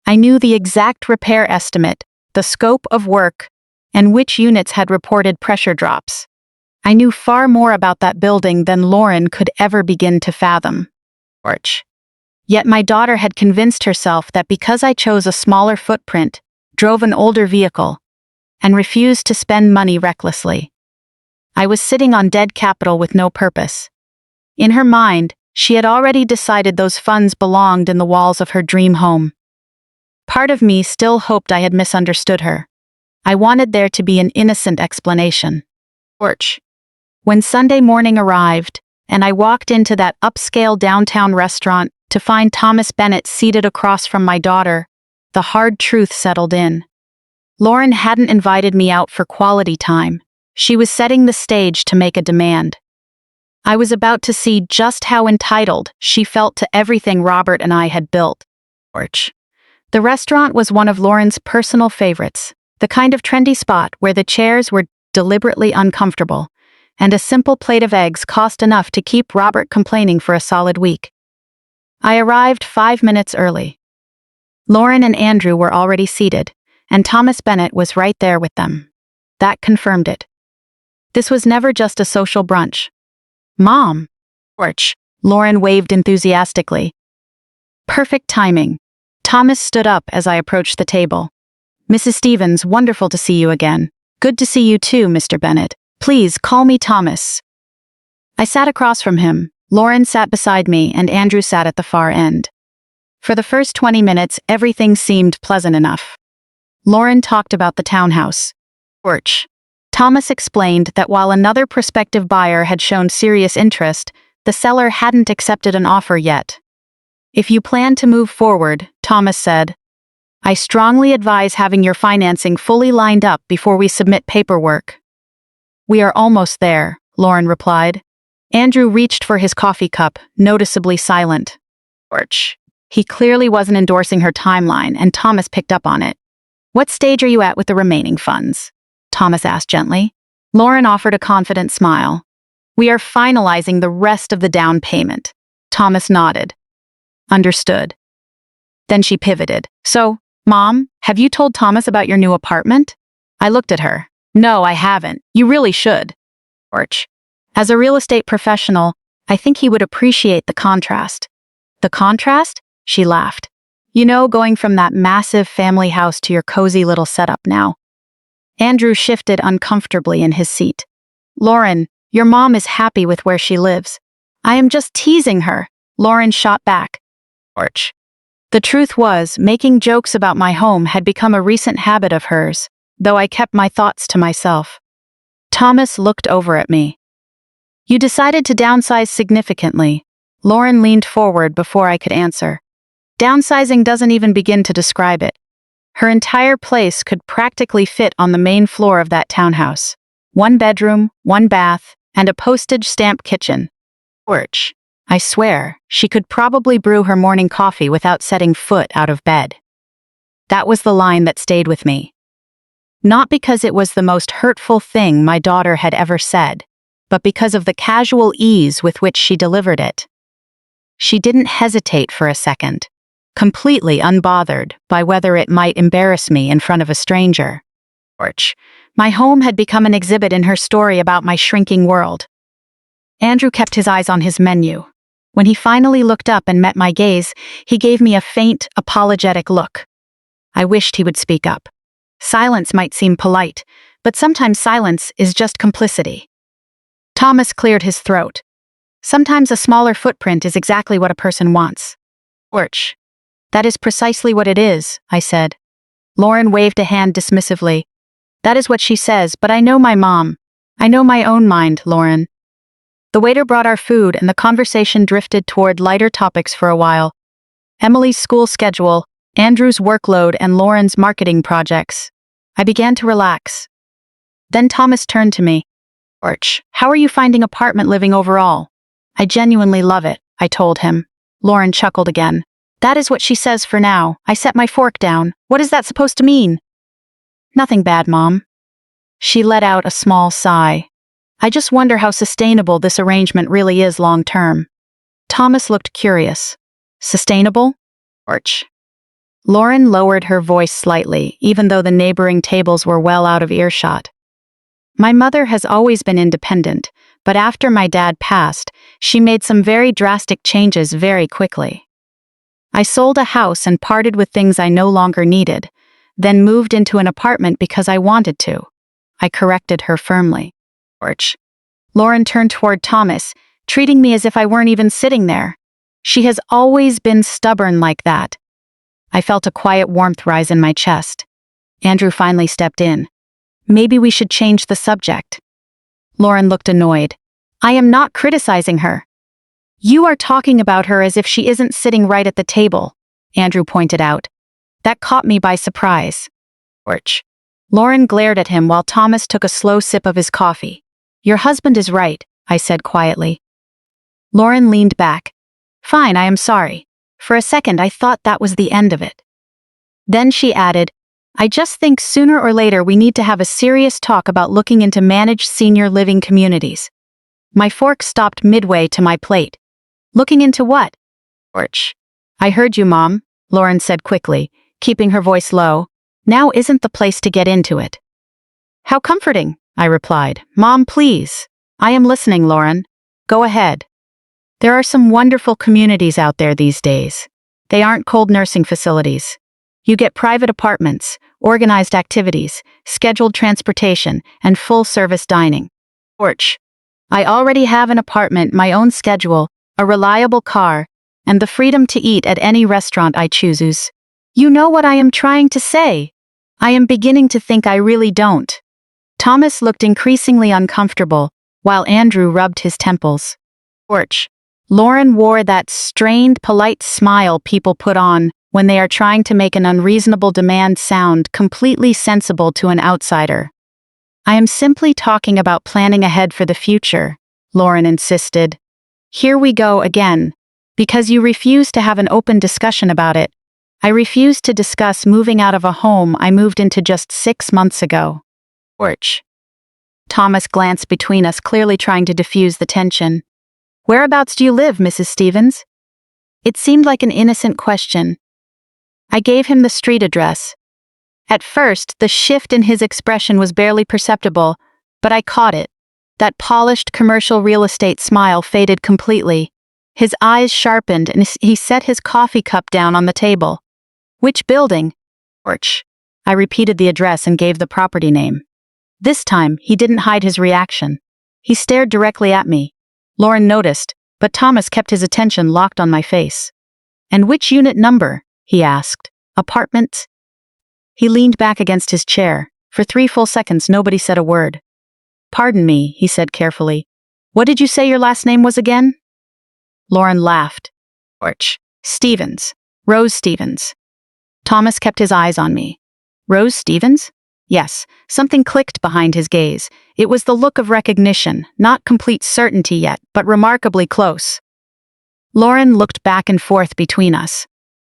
I knew the exact repair estimate, the scope of work, and which units had reported pressure drops. I knew far more about that building than Lauren could ever begin to fathom. Torch. Yet my daughter had convinced herself that because I chose a smaller footprint, drove an older vehicle, and refused to spend money recklessly, I was sitting on dead capital with no purpose. In her mind, she had already decided those funds belonged in the walls of her dream home. Part of me still hoped I had misunderstood her. I wanted there to be an innocent explanation. Torch. When Sunday morning arrived, and I walked into that upscale downtown restaurant to find Thomas Bennett seated across from my daughter, the hard truth settled in. Lauren hadn't invited me out for quality time. She was setting the stage to make a demand. I was about to see just how entitled she felt to everything Robert and I had built. Torch. The restaurant was one of Lauren's personal favorites, the kind of trendy spot where the chairs were deliberately uncomfortable, and a simple plate of eggs cost enough to keep Robert complaining for a solid week. I arrived 5 minutes early. Lauren and Andrew were already seated, and Thomas Bennett was right there with them. That confirmed it. This was never just a social brunch. Mom! Torch. Lauren waved enthusiastically. Perfect timing. Thomas stood up as I approached the table. Mrs. Stevens, wonderful to see you again. Good to see you too, Mr. Bennett. Please, call me Thomas. I sat across from him. Lauren sat beside me, and Andrew sat at the far end. For the first 20 minutes, everything seemed pleasant enough. Lauren talked about the townhouse porch. Thomas explained that while another prospective buyer had shown serious interest, the seller hadn't accepted an offer yet. If you plan to move forward, Thomas said, I strongly advise having your financing fully lined up before we submit paperwork. We are almost there, Lauren replied. Andrew reached for his coffee cup, noticeably silent. Porch. He clearly wasn't endorsing her timeline, and Thomas picked up on it. What stage are you at with the remaining funds? Thomas asked gently. Lauren offered a confident smile. We are finalizing the rest of the down payment. Thomas nodded. Understood. Then she pivoted. So, Mom, have you told Thomas about your new apartment? I looked at her. No, I haven't. You really should. Porch. As a real estate professional, I think he would appreciate the contrast. The contrast? She laughed. You know, going from that massive family house to your cozy little setup now. Andrew shifted uncomfortably in his seat. Lauren, your mom is happy with where she lives. I am just teasing her. Lauren shot back. Porch. The truth was, making jokes about my home had become a recent habit of hers, though I kept my thoughts to myself. Thomas looked over at me. You decided to downsize significantly. Lauren leaned forward before I could answer. Downsizing doesn't even begin to describe it. Her entire place could practically fit on the main floor of that townhouse. 1 bedroom, 1 bath, and a postage stamp kitchen. Porch. I swear, she could probably brew her morning coffee without setting foot out of bed. That was the line that stayed with me. Not because it was the most hurtful thing my daughter had ever said, but because of the casual ease with which she delivered it. She didn't hesitate for a second, completely unbothered by whether it might embarrass me in front of a stranger. Porch. My home had become an exhibit in her story about my shrinking world. Andrew kept his eyes on his menu. When he finally looked up and met my gaze, he gave me a faint, apologetic look. I wished he would speak up. Silence might seem polite, but sometimes silence is just complicity. Thomas cleared his throat. Sometimes a smaller footprint is exactly what a person wants. Porch. That is precisely what it is, I said. Lauren waved a hand dismissively. That is what she says, but I know my mom. I know my own mind, Lauren. The waiter brought our food, and the conversation drifted toward lighter topics for a while. Emily's school schedule, Andrew's workload, and Lauren's marketing projects. I began to relax. Then Thomas turned to me. Porch. How are you finding apartment living overall? I genuinely love it, I told him. Lauren chuckled again. That is what she says for now. I set my fork down. What is that supposed to mean? Nothing bad, Mom. She let out a small sigh. I just wonder how sustainable this arrangement really is long term. Thomas looked curious. Sustainable? Porch. Lauren lowered her voice slightly, even though the neighboring tables were well out of earshot. My mother has always been independent, but after my dad passed, she made some very drastic changes very quickly. I sold a house and parted with things I no longer needed, then moved into an apartment because I wanted to. I corrected her firmly. Porch. Lauren turned toward Thomas, treating me as if I weren't even sitting there. She has always been stubborn like that. I felt a quiet warmth rise in my chest. Andrew finally stepped in. Maybe we should change the subject. Lauren looked annoyed. I am not criticizing her. You are talking about her as if she isn't sitting right at the table, Andrew pointed out. That caught me by surprise. Porch. Lauren glared at him while Thomas took a slow sip of his coffee. Your husband is right, I said quietly. Lauren leaned back. Fine, I am sorry. For a second I thought that was the end of it. Then she added, I just think sooner or later we need to have a serious talk about looking into managed senior living communities. My fork stopped midway to my plate. Looking into what? Porch. I heard you, Mom, Lauren said quickly, keeping her voice low. Now isn't the place to get into it. How comforting, I replied. Mom, please. I am listening, Lauren. Go ahead. There are some wonderful communities out there these days. They aren't cold nursing facilities. You get private apartments, organized activities, scheduled transportation, and full-service dining. Porch. I already have an apartment, my own schedule, a reliable car, and the freedom to eat at any restaurant I choose. You know what I am trying to say? I am beginning to think I really don't. Thomas looked increasingly uncomfortable, while Andrew rubbed his temples. Porch. Lauren wore that strained, polite smile people put on when they are trying to make an unreasonable demand sound completely sensible to an outsider. I am simply talking about planning ahead for the future, Lauren insisted. Here we go again. Because you refuse to have an open discussion about it, I refuse to discuss moving out of a home I moved into just 6 months ago. Porch. Thomas glanced between us, clearly trying to diffuse the tension. Whereabouts do you live, Mrs. Stevens? It seemed like an innocent question. I gave him the street address. At first, the shift in his expression was barely perceptible, but I caught it. That polished commercial real estate smile faded completely. His eyes sharpened and he set his coffee cup down on the table. Which building? Porch. I repeated the address and gave the property name. This time, he didn't hide his reaction. He stared directly at me. Lauren noticed, but Thomas kept his attention locked on my face. And which unit number? He asked. Apartment? He leaned back against his chair. For 3 full seconds, nobody said a word. Pardon me, he said carefully. What did you say your last name was again? Lauren laughed. Porch. Stevens. Rose Stevens. Thomas kept his eyes on me. Rose Stevens? Yes, something clicked behind his gaze. It was the look of recognition, not complete certainty yet, but remarkably close. Lauren looked back and forth between us.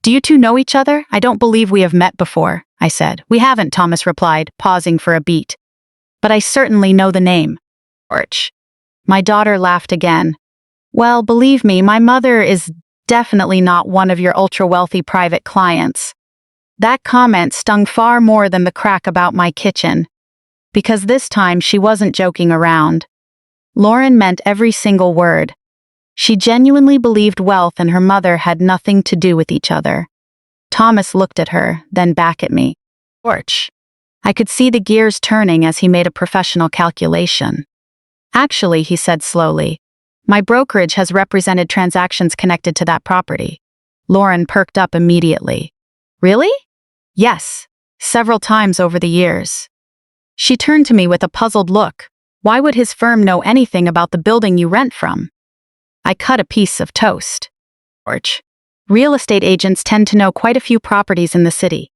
Do you two know each other? I don't believe we have met before, I said. We haven't, Thomas replied, pausing for a beat. But I certainly know the name. Porch. My daughter laughed again. Well, believe me, my mother is definitely not one of your ultra-wealthy private clients. That comment stung far more than the crack about my kitchen. Because this time she wasn't joking around. Lauren meant every single word. She genuinely believed wealth and her mother had nothing to do with each other. Thomas looked at her, then back at me. Porch. I could see the gears turning as he made a professional calculation. Actually, he said slowly, my brokerage has represented transactions connected to that property. Lauren perked up immediately. Really? Yes, several times over the years. She turned to me with a puzzled look. Why would his firm know anything about the building you rent from? I cut a piece of toast. Porch. Real estate agents tend to know quite a few properties in the city.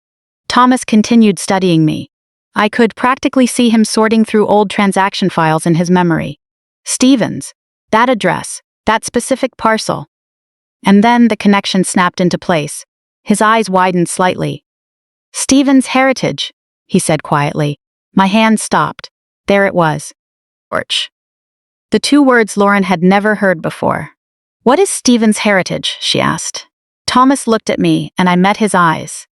Thomas continued studying me. I could practically see him sorting through old transaction files in his memory. Stevens. That address. That specific parcel. And then the connection snapped into place. His eyes widened slightly. Stevens Heritage, he said quietly. My hand stopped. There it was. Porch. The 2 words Lauren had never heard before. What is Stevens Heritage? She asked. Thomas looked at me, and I met his eyes.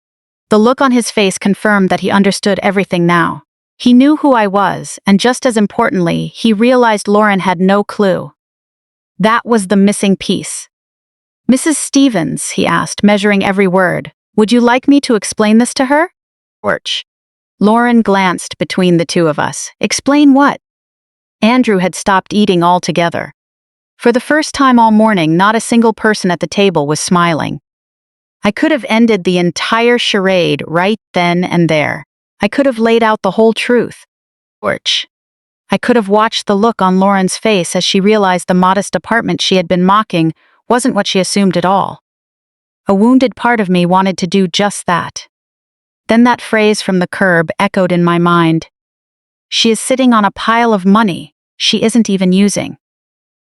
The look on his face confirmed that he understood everything now. He knew who I was, and just as importantly, he realized Lauren had no clue. That was the missing piece. Mrs. Stevens, he asked, measuring every word, would you like me to explain this to her? Porch. Lauren glanced between the 2 of us. Explain what? Andrew had stopped eating altogether. For the first time all morning, not a single person at the table was smiling. I could have ended the entire charade right then and there. I could have laid out the whole truth. Porch. I could have watched the look on Lauren's face as she realized the modest apartment she had been mocking wasn't what she assumed at all. A wounded part of me wanted to do just that. Then that phrase from the curb echoed in my mind. She is sitting on a pile of money she isn't even using.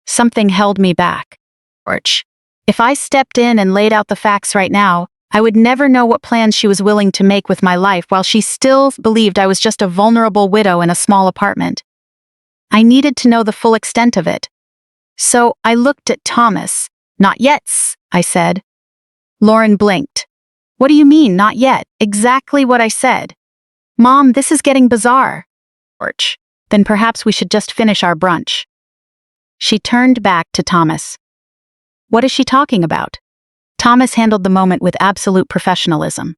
Something held me back. Porch. If I stepped in and laid out the facts right now, I would never know what plans she was willing to make with my life while she still believed I was just a vulnerable widow in a small apartment. I needed to know the full extent of it. So I looked at Thomas. Not yet, I said. Lauren blinked. What do you mean, not yet? Exactly what I said. Mom, this is getting bizarre. Porch. Then perhaps we should just finish our brunch. She turned back to Thomas. What is she talking about? Thomas handled the moment with absolute professionalism.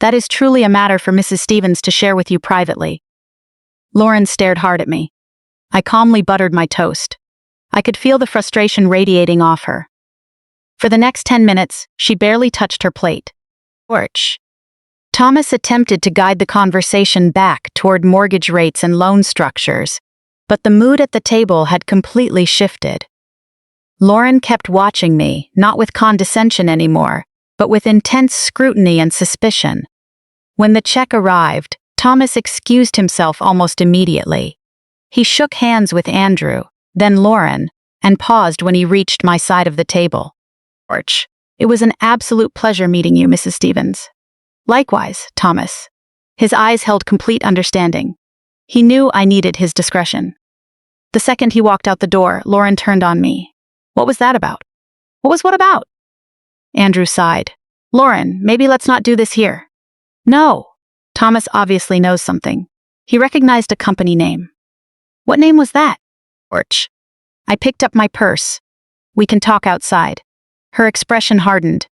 That is truly a matter for Mrs. Stevens to share with you privately. Lauren stared hard at me. I calmly buttered my toast. I could feel the frustration radiating off her. For the next 10 minutes, she barely touched her plate. Orch. Thomas attempted to guide the conversation back toward mortgage rates and loan structures, but the mood at the table had completely shifted. Lauren kept watching me, not with condescension anymore, but with intense scrutiny and suspicion. When the check arrived, Thomas excused himself almost immediately. He shook hands with Andrew, then Lauren, and paused when he reached my side of the table. Orch. It was an absolute pleasure meeting you, Mrs. Stevens. Likewise, Thomas. His eyes held complete understanding. He knew I needed his discretion. The second he walked out the door, Lauren turned on me. What was that about? What was what about? Andrew sighed. Lauren, maybe let's not do this here. No. Thomas obviously knows something. He recognized a company name. What name was that? Orch. I picked up my purse. We can talk outside. Her expression hardened.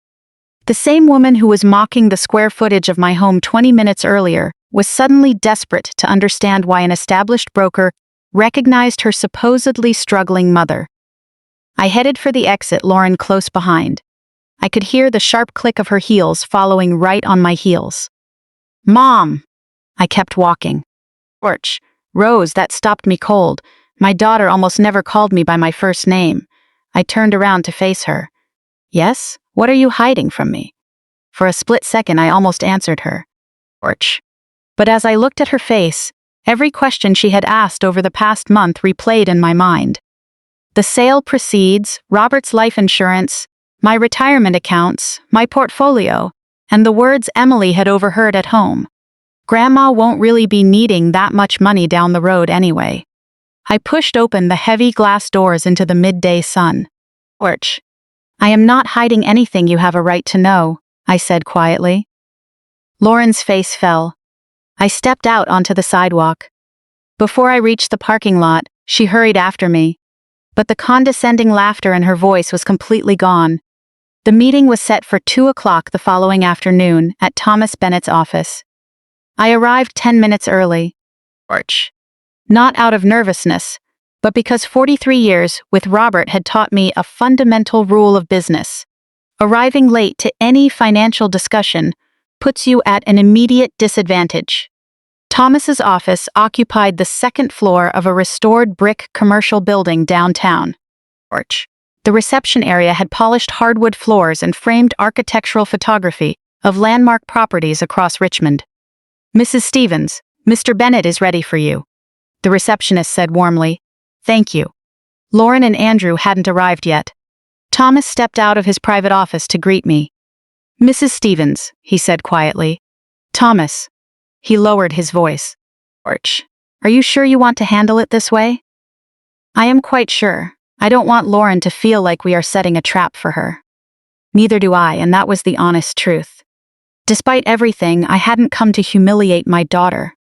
The same woman who was mocking the square footage of my home 20 minutes earlier was suddenly desperate to understand why an established broker recognized her supposedly struggling mother. I headed for the exit, Lauren close behind. I could hear the sharp click of her heels following right on my heels. Mom! I kept walking. Orch. Rose, that stopped me cold. My daughter almost never called me by my first name. I turned around to face her. Yes? What are you hiding from me? For a split second, I almost answered her. Orch. But as I looked at her face, every question she had asked over the past month replayed in my mind. The sale proceeds, Robert's life insurance, my retirement accounts, my portfolio, and the words Emily had overheard at home. Grandma won't really be needing that much money down the road anyway. I pushed open the heavy glass doors into the midday sun. Orch. I am not hiding anything you have a right to know, I said quietly. Lauren's face fell. I stepped out onto the sidewalk. Before I reached the parking lot, she hurried after me. But the condescending laughter in her voice was completely gone. The meeting was set for 2 o'clock the following afternoon at Thomas Bennett's office. I arrived 10 minutes early. Orch. Not out of nervousness, but because 43 years with Robert had taught me a fundamental rule of business. Arriving late to any financial discussion puts you at an immediate disadvantage. Thomas's office occupied the second floor of a restored brick commercial building downtown. Orch. The reception area had polished hardwood floors and framed architectural photography of landmark properties across Richmond. Mrs. Stevens, Mr. Bennett is ready for you, the receptionist said warmly. Thank you. Lauren and Andrew hadn't arrived yet. Thomas stepped out of his private office to greet me. Mrs. Stevens, he said quietly. Thomas. He lowered his voice. Orch. Are you sure you want to handle it this way? I am quite sure. I don't want Lauren to feel like we are setting a trap for her. Neither do I, and that was the honest truth. Despite everything, I hadn't come to humiliate my daughter.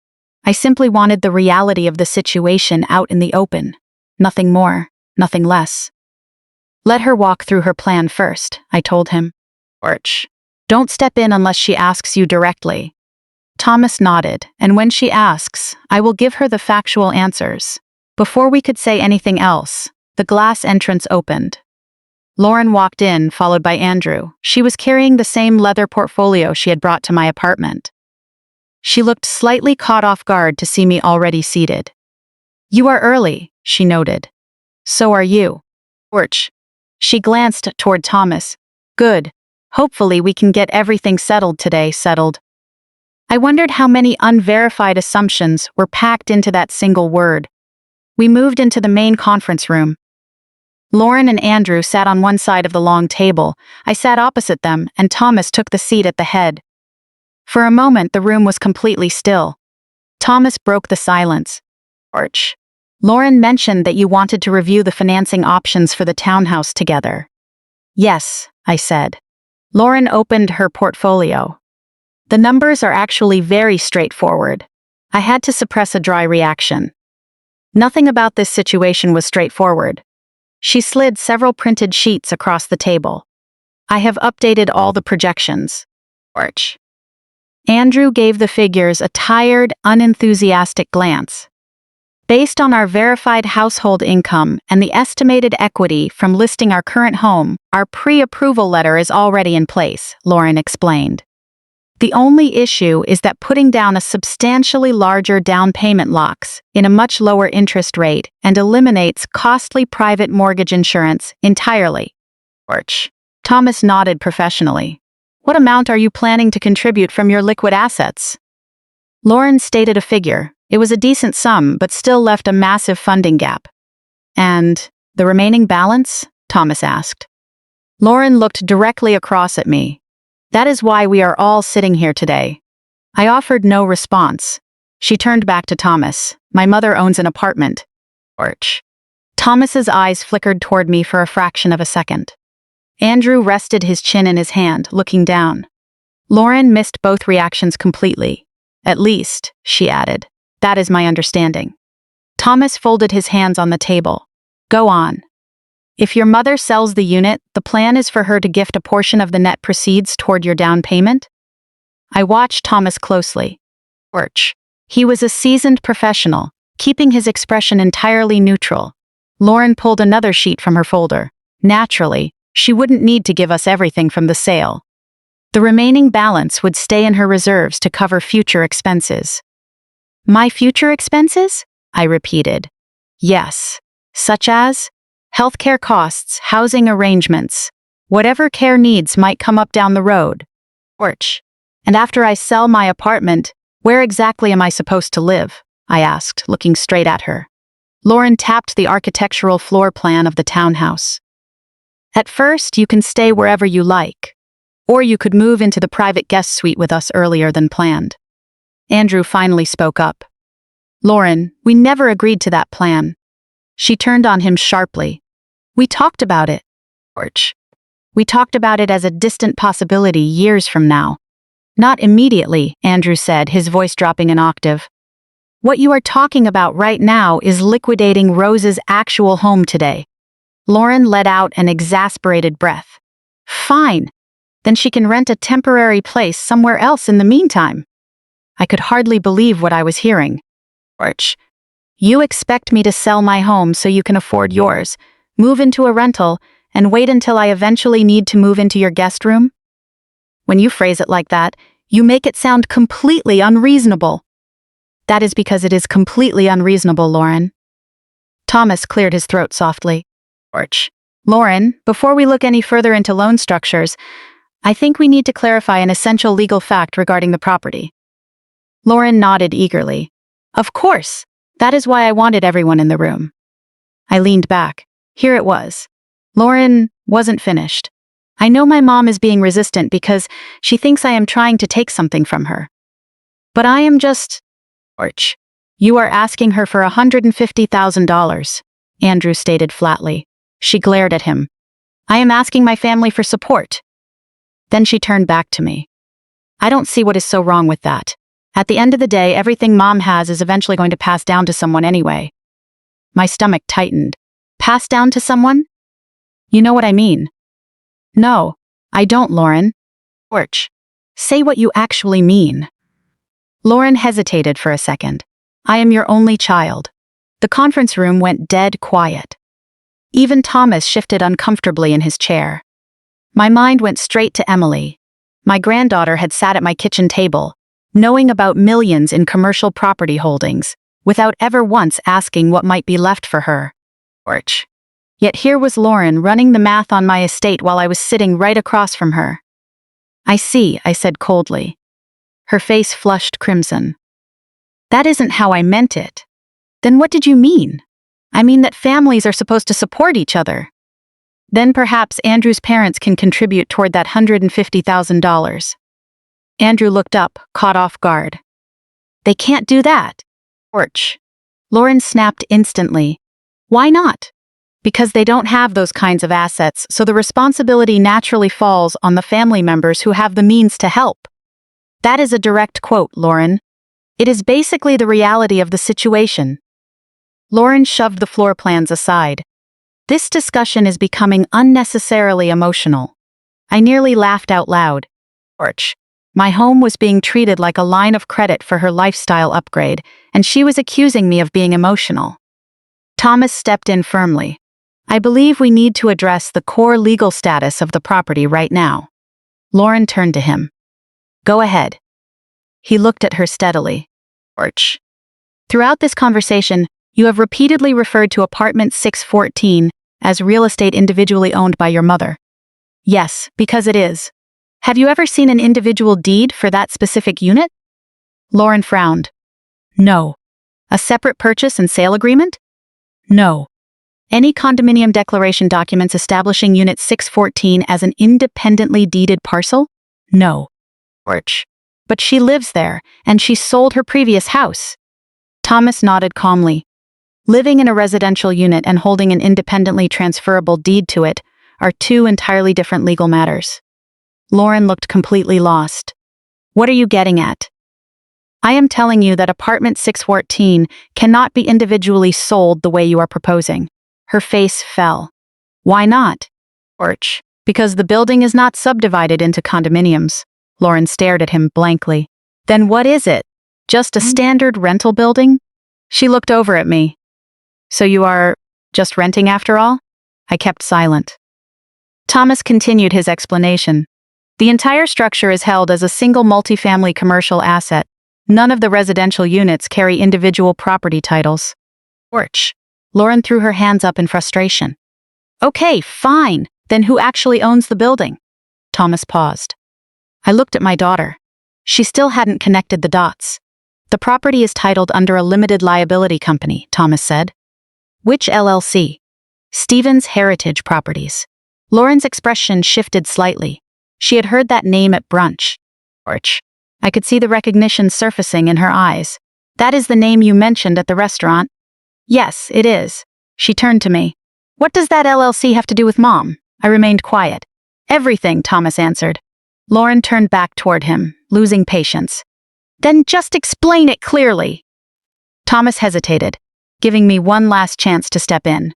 I simply wanted the reality of the situation out in the open. Nothing more, nothing less. Let her walk through her plan first, I told him. Orch. Don't step in unless she asks you directly. Thomas nodded, and when she asks, I will give her the factual answers. Before we could say anything else, the glass entrance opened. Lauren walked in, followed by Andrew. She was carrying the same leather portfolio she had brought to my apartment. She looked slightly caught off guard to see me already seated. You are early, she noted. So are you. Orch. She glanced toward Thomas. Good. Hopefully we can get everything settled today, settled. I wondered how many unverified assumptions were packed into that single word. We moved into the main conference room. Lauren and Andrew sat on one side of the long table. I sat opposite them, and Thomas took the seat at the head. For a moment, the room was completely still. Thomas broke the silence. Orch. Lauren mentioned that you wanted to review the financing options for the townhouse together. Yes, I said. Lauren opened her portfolio. The numbers are actually very straightforward. I had to suppress a dry reaction. Nothing about this situation was straightforward. She slid several printed sheets across the table. I have updated all the projections. Orch. Andrew gave the figures a tired, unenthusiastic glance. Based on our verified household income and the estimated equity from listing our current home, our pre-approval letter is already in place, Lauren explained. The only issue is that putting down a substantially larger down payment locks in a much lower interest rate and eliminates costly private mortgage insurance entirely. Thomas nodded professionally. What amount are you planning to contribute from your liquid assets? Lauren stated a figure. It was a decent sum, but still left a massive funding gap. And the remaining balance? Thomas asked. Lauren looked directly across at me. That is why we are all sitting here today. I offered no response. She turned back to Thomas. My mother owns an apartment. Thomas's eyes flickered toward me for a fraction of a second. Andrew rested his chin in his hand, looking down. Lauren missed both reactions completely. At least, she added, that is my understanding. Thomas folded his hands on the table. Go on. If your mother sells the unit, the plan is for her to gift a portion of the net proceeds toward your down payment? I watched Thomas closely. He was a seasoned professional, keeping his expression entirely neutral. Lauren pulled another sheet from her folder. Naturally, she wouldn't need to give us everything from the sale. The remaining balance would stay in her reserves to cover future expenses. My future expenses? I repeated. Yes. Such as? Healthcare costs, housing arrangements, whatever care needs might come up down the road. And after I sell my apartment, where exactly am I supposed to live? I asked, looking straight at her. Lauren tapped the architectural floor plan of the townhouse. At first, you can stay wherever you like. Or you could move into the private guest suite with us earlier than planned. Andrew finally spoke up. Lauren, we never agreed to that plan. She turned on him sharply. We talked about it. We talked about it as a distant possibility years from now. Not immediately, Andrew said, his voice dropping an octave. What you are talking about right now is liquidating Rose's actual home today. Lauren let out an exasperated breath. Fine. Then she can rent a temporary place somewhere else in the meantime. I could hardly believe what I was hearing. You expect me to sell my home so you can afford yours, move into a rental, and wait until I eventually need to move into your guest room? When you phrase it like that, you make it sound completely unreasonable. That is because it is completely unreasonable, Lauren. Thomas cleared his throat softly. Lauren, before we look any further into loan structures, I think we need to clarify an essential legal fact regarding the property. Lauren nodded eagerly. Of course, that is why I wanted everyone in the room. I leaned back. Here it was. Lauren wasn't finished. I know my mom is being resistant because she thinks I am trying to take something from her. But I am just... You are asking her for $150,000, Andrew stated flatly. She glared at him. I am asking my family for support. Then she turned back to me. I don't see what is so wrong with that. At the end of the day, everything Mom has is eventually going to pass down to someone anyway. My stomach tightened. Pass down to someone? You know what I mean. No, I don't, Lauren. Say what you actually mean. Lauren hesitated for a second. I am your only child. The conference room went dead quiet. Even Thomas shifted uncomfortably in his chair. My mind went straight to Emily. My granddaughter had sat at my kitchen table, knowing about millions in commercial property holdings, without ever once asking what might be left for her. Yet here was Lauren running the math on my estate while I was sitting right across from her. I see, I said coldly. Her face flushed crimson. That isn't how I meant it. Then what did you mean? I mean that families are supposed to support each other. Then perhaps Andrew's parents can contribute toward that $150,000. Andrew looked up, caught off guard. They can't do that. Lauren snapped instantly. Why not? Because they don't have those kinds of assets, so the responsibility naturally falls on the family members who have the means to help. That is a direct quote, Lauren. It is basically the reality of the situation. Lauren shoved the floor plans aside. This discussion is becoming unnecessarily emotional. I nearly laughed out loud. My home was being treated like a line of credit for her lifestyle upgrade, and she was accusing me of being emotional. Thomas stepped in firmly. I believe we need to address the core legal status of the property right now. Lauren turned to him. Go ahead. He looked at her steadily. Arch. Throughout this conversation, you have repeatedly referred to apartment 614 as real estate individually owned by your mother. Yes, because it is. Have you ever seen an individual deed for that specific unit? Lauren frowned. No. A separate purchase and sale agreement? No. Any condominium declaration documents establishing Unit 614 as an independently deeded parcel? No. Arch. But she lives there, and she sold her previous house. Thomas nodded calmly. Living in a residential unit and holding an independently transferable deed to it are two entirely different legal matters. Lauren looked completely lost. What are you getting at? I am telling you that apartment 614 cannot be individually sold the way you are proposing. Her face fell. Why not? Arch. Because the building is not subdivided into condominiums. Lauren stared at him blankly. Then what is it? Just a standard rental building? She looked over at me. So you are just renting after all? I kept silent. Thomas continued his explanation. The entire structure is held as a single multifamily commercial asset. None of the residential units carry individual property titles. Arch. Lauren threw her hands up in frustration. Okay, fine. Then who actually owns the building? Thomas paused. I looked at my daughter. She still hadn't connected the dots. The property is titled under a limited liability company, Thomas said. Which LLC? Stevens Heritage Properties. Lauren's expression shifted slightly. She had heard that name at brunch. Arch. I could see the recognition surfacing in her eyes. That is the name you mentioned at the restaurant? Yes, it is. She turned to me. What does that LLC have to do with Mom? I remained quiet. Everything, Thomas answered. Lauren turned back toward him, losing patience. Then just explain it clearly. Thomas hesitated, giving me one last chance to step in.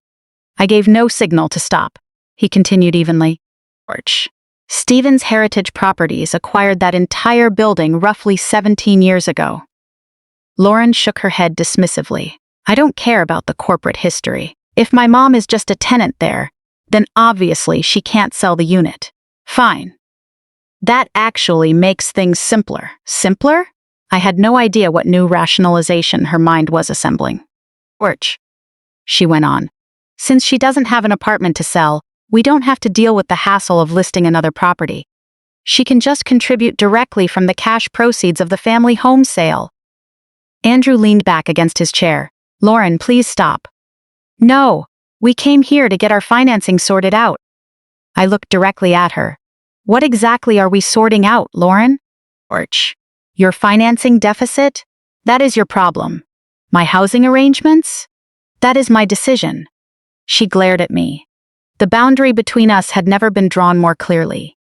I gave no signal to stop. He continued evenly. Arch. Stevens Heritage Properties acquired that entire building roughly 17 years ago. Lauren shook her head dismissively. I don't care about the corporate history. If my mom is just a tenant there, then obviously she can't sell the unit. Fine. That actually makes things simpler. Simpler? I had no idea what new rationalization her mind was assembling. Arch. She went on. Since she doesn't have an apartment to sell, we don't have to deal with the hassle of listing another property. She can just contribute directly from the cash proceeds of the family home sale. Andrew leaned back against his chair. Lauren, please stop. No, we came here to get our financing sorted out. I looked directly at her. What exactly are we sorting out, Lauren? Arch. Your financing deficit? That is your problem. My housing arrangements? That is my decision. She glared at me. The boundary between us had never been drawn more clearly.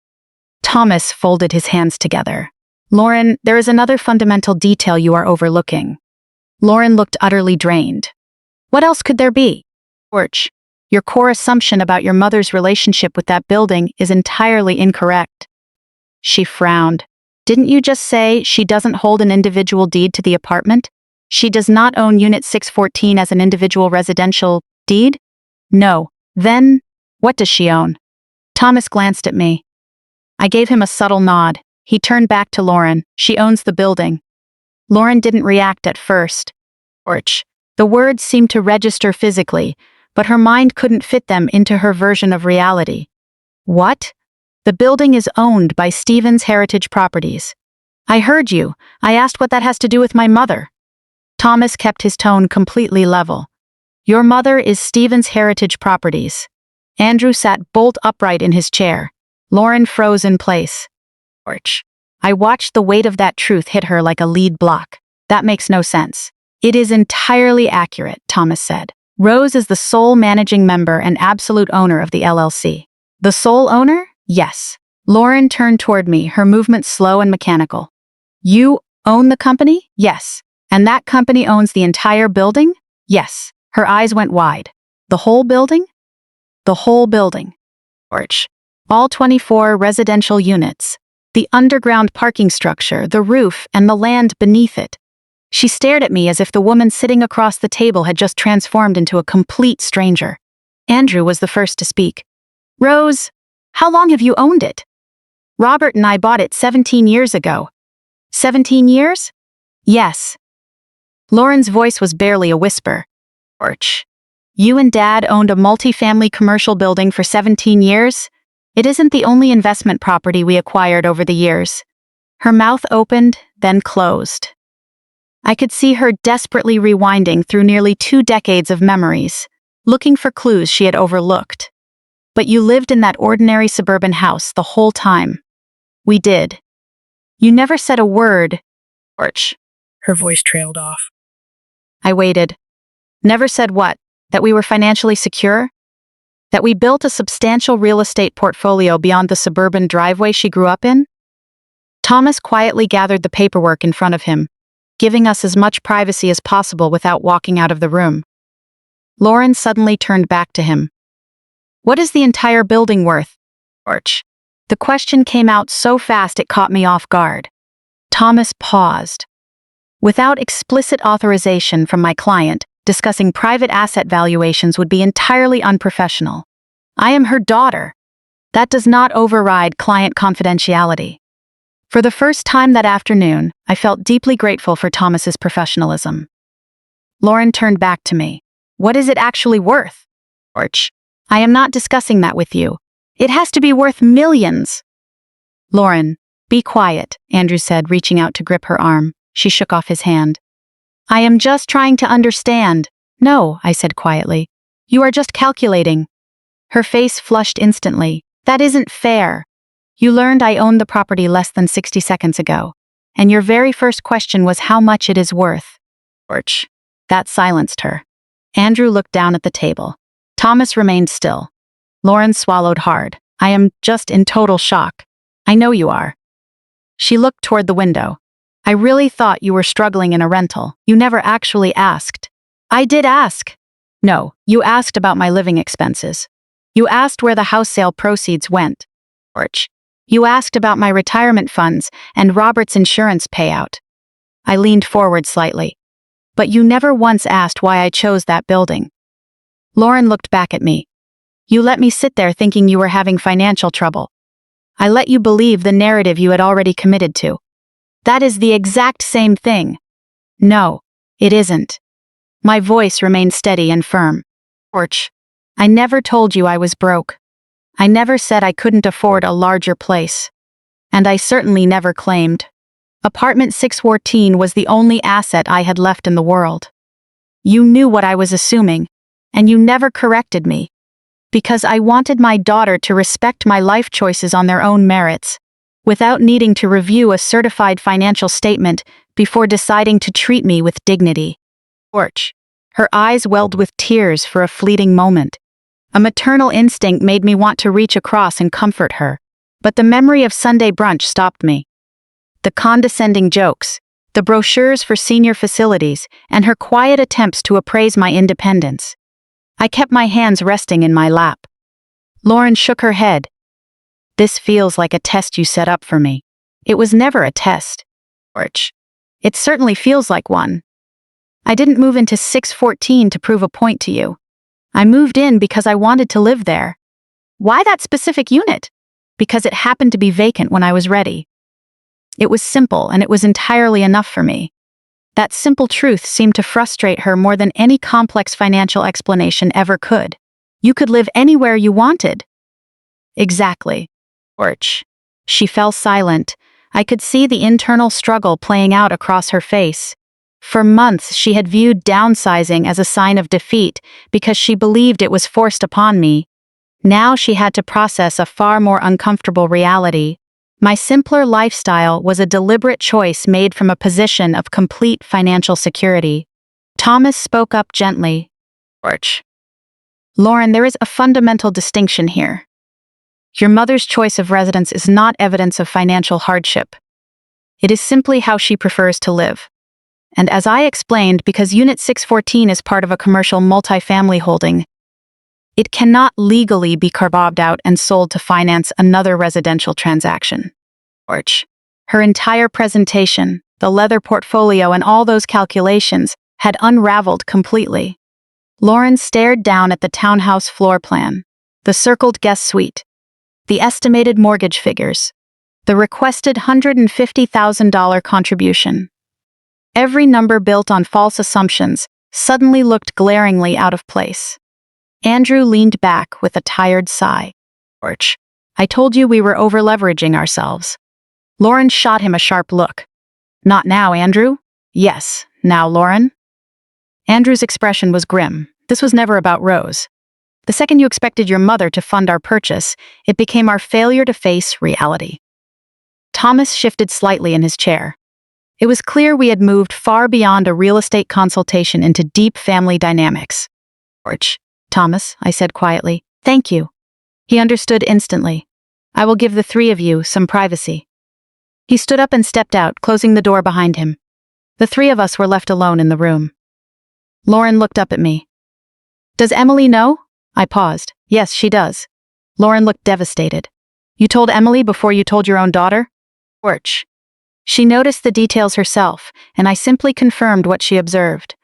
Thomas folded his hands together. Lauren, there is another fundamental detail you are overlooking. Lauren looked utterly drained. What else could there be? Arch. Your core assumption about your mother's relationship with that building is entirely incorrect. She frowned. Didn't you just say she doesn't hold an individual deed to the apartment? She does not own Unit 614 as an individual residential deed? No. Then, what does she own? Thomas glanced at me. I gave him a subtle nod. He turned back to Lauren. She owns the building. Lauren didn't react at first. Arch. The words seemed to register physically, but her mind couldn't fit them into her version of reality. What? The building is owned by Stevens Heritage Properties. I heard you. I asked what that has to do with my mother. Thomas kept his tone completely level. Your mother is Stevens Heritage Properties. Andrew sat bolt upright in his chair. Lauren froze in place. Arch. I watched the weight of that truth hit her like a lead block. That makes no sense. It is entirely accurate, Thomas said. Rose is the sole managing member and absolute owner of the LLC. The sole owner? Yes. Lauren turned toward me, her movement slow and mechanical. You own the company? Yes. And that company owns the entire building? Yes. Her eyes went wide. The whole building? The whole building. Arch. All 24 residential units. The underground parking structure, the roof, and the land beneath it. She stared at me as if the woman sitting across the table had just transformed into a complete stranger. Andrew was the first to speak. "Rose, how long have you owned it?" "Robert and I bought it 17 years ago." 17 years? "Yes." Lauren's voice was barely a whisper. "Orch. You and Dad owned a multi-family commercial building for 17 years? It isn't the only investment property we acquired over the years." Her mouth opened, then closed. I could see her desperately rewinding through nearly 2 decades of memories, looking for clues she had overlooked. "But you lived in that ordinary suburban house the whole time." "We did." "You never said a word." "Orch." Her voice trailed off. I waited. "Never said what? That we were financially secure? That we built a substantial real estate portfolio beyond the suburban driveway she grew up in?" Thomas quietly gathered the paperwork in front of him, giving us as much privacy as possible without walking out of the room. Lauren suddenly turned back to him. "What is the entire building worth?" "Orch." The question came out so fast it caught me off guard. Thomas paused. Without explicit authorization from my client, discussing private asset valuations would be entirely unprofessional. I am her daughter. That does not override client confidentiality. For the first time that afternoon, I felt deeply grateful for Thomas's professionalism. Lauren turned back to me. "What is it actually worth?" "Orch. I am not discussing that with you. It has to be worth millions." "Lauren, be quiet," Andrew said, reaching out to grip her arm. She shook off his hand. "I am just trying to understand." "No," I said quietly. "You are just calculating." Her face flushed instantly. "That isn't fair. You learned I owned the property less than 60 seconds ago, and your very first question was how much it is worth." "Orch." That silenced her. Andrew looked down at the table. Thomas remained still. Lauren swallowed hard. "I am just in total shock." "I know you are." She looked toward the window. "I really thought you were struggling in a rental. You never actually asked." "I did ask." "No, you asked about my living expenses. You asked where the house sale proceeds went." "Orch." "You asked about my retirement funds and Robert's insurance payout." I leaned forward slightly. "But you never once asked why I chose that building." Lauren looked back at me. "You let me sit there thinking you were having financial trouble. I let you believe the narrative you had already committed to. That is the exact same thing." "No, it isn't." My voice remained steady and firm. "Orch, I never told you I was broke. I never said I couldn't afford a larger place. And I certainly never claimed. Apartment 614 was the only asset I had left in the world. You knew what I was assuming, and you never corrected me. Because I wanted my daughter to respect my life choices on their own merits, without needing to review a certified financial statement before deciding to treat me with dignity." Orch. Her eyes welled with tears for a fleeting moment. A maternal instinct made me want to reach across and comfort her, but the memory of Sunday brunch stopped me. The condescending jokes, the brochures for senior facilities, and her quiet attempts to appraise my independence. I kept my hands resting in my lap. Lauren shook her head. "This feels like a test you set up for me." "It was never a test." "Orch. It certainly feels like one. I didn't move into 614 to prove a point to you. I moved in because I wanted to live there." "Why that specific unit?" "Because it happened to be vacant when I was ready." It was simple, and it was entirely enough for me. That simple truth seemed to frustrate her more than any complex financial explanation ever could. You could live anywhere you wanted. Exactly. Orch. She fell silent. I could see the internal struggle playing out across her face. For months, she had viewed downsizing as a sign of defeat because she believed it was forced upon me. Now she had to process a far more uncomfortable reality. My simpler lifestyle was a deliberate choice made from a position of complete financial security. Thomas spoke up gently. Orch. Lauren, there is a fundamental distinction here. Your mother's choice of residence is not evidence of financial hardship. It is simply how she prefers to live. And as I explained, because Unit 614 is part of a commercial multifamily holding, it cannot legally be carved out and sold to finance another residential transaction. Her entire presentation, the leather portfolio, and all those calculations had unraveled completely. Lauren stared down at the townhouse floor plan, the circled guest suite, the estimated mortgage figures, the requested $150,000 contribution. Every number built on false assumptions suddenly looked glaringly out of place. Andrew leaned back with a tired sigh. I told you we were over-leveraging ourselves. Lauren shot him a sharp look. Not now, Andrew? Yes, now, Lauren? Andrew's expression was grim. This was never about Rose. The second you expected your mother to fund our purchase, it became our failure to face reality. Thomas shifted slightly in his chair. It was clear we had moved far beyond a real estate consultation into deep family dynamics. Thomas, I said quietly, thank you. He understood instantly. I will give the three of you some privacy. He stood up and stepped out, closing the door behind him. The three of us were left alone in the room. Lauren looked up at me. Does Emily know? I paused. Yes, she does. Lauren looked devastated. You told Emily before you told your own daughter? She noticed the details herself, and I simply confirmed what she observed.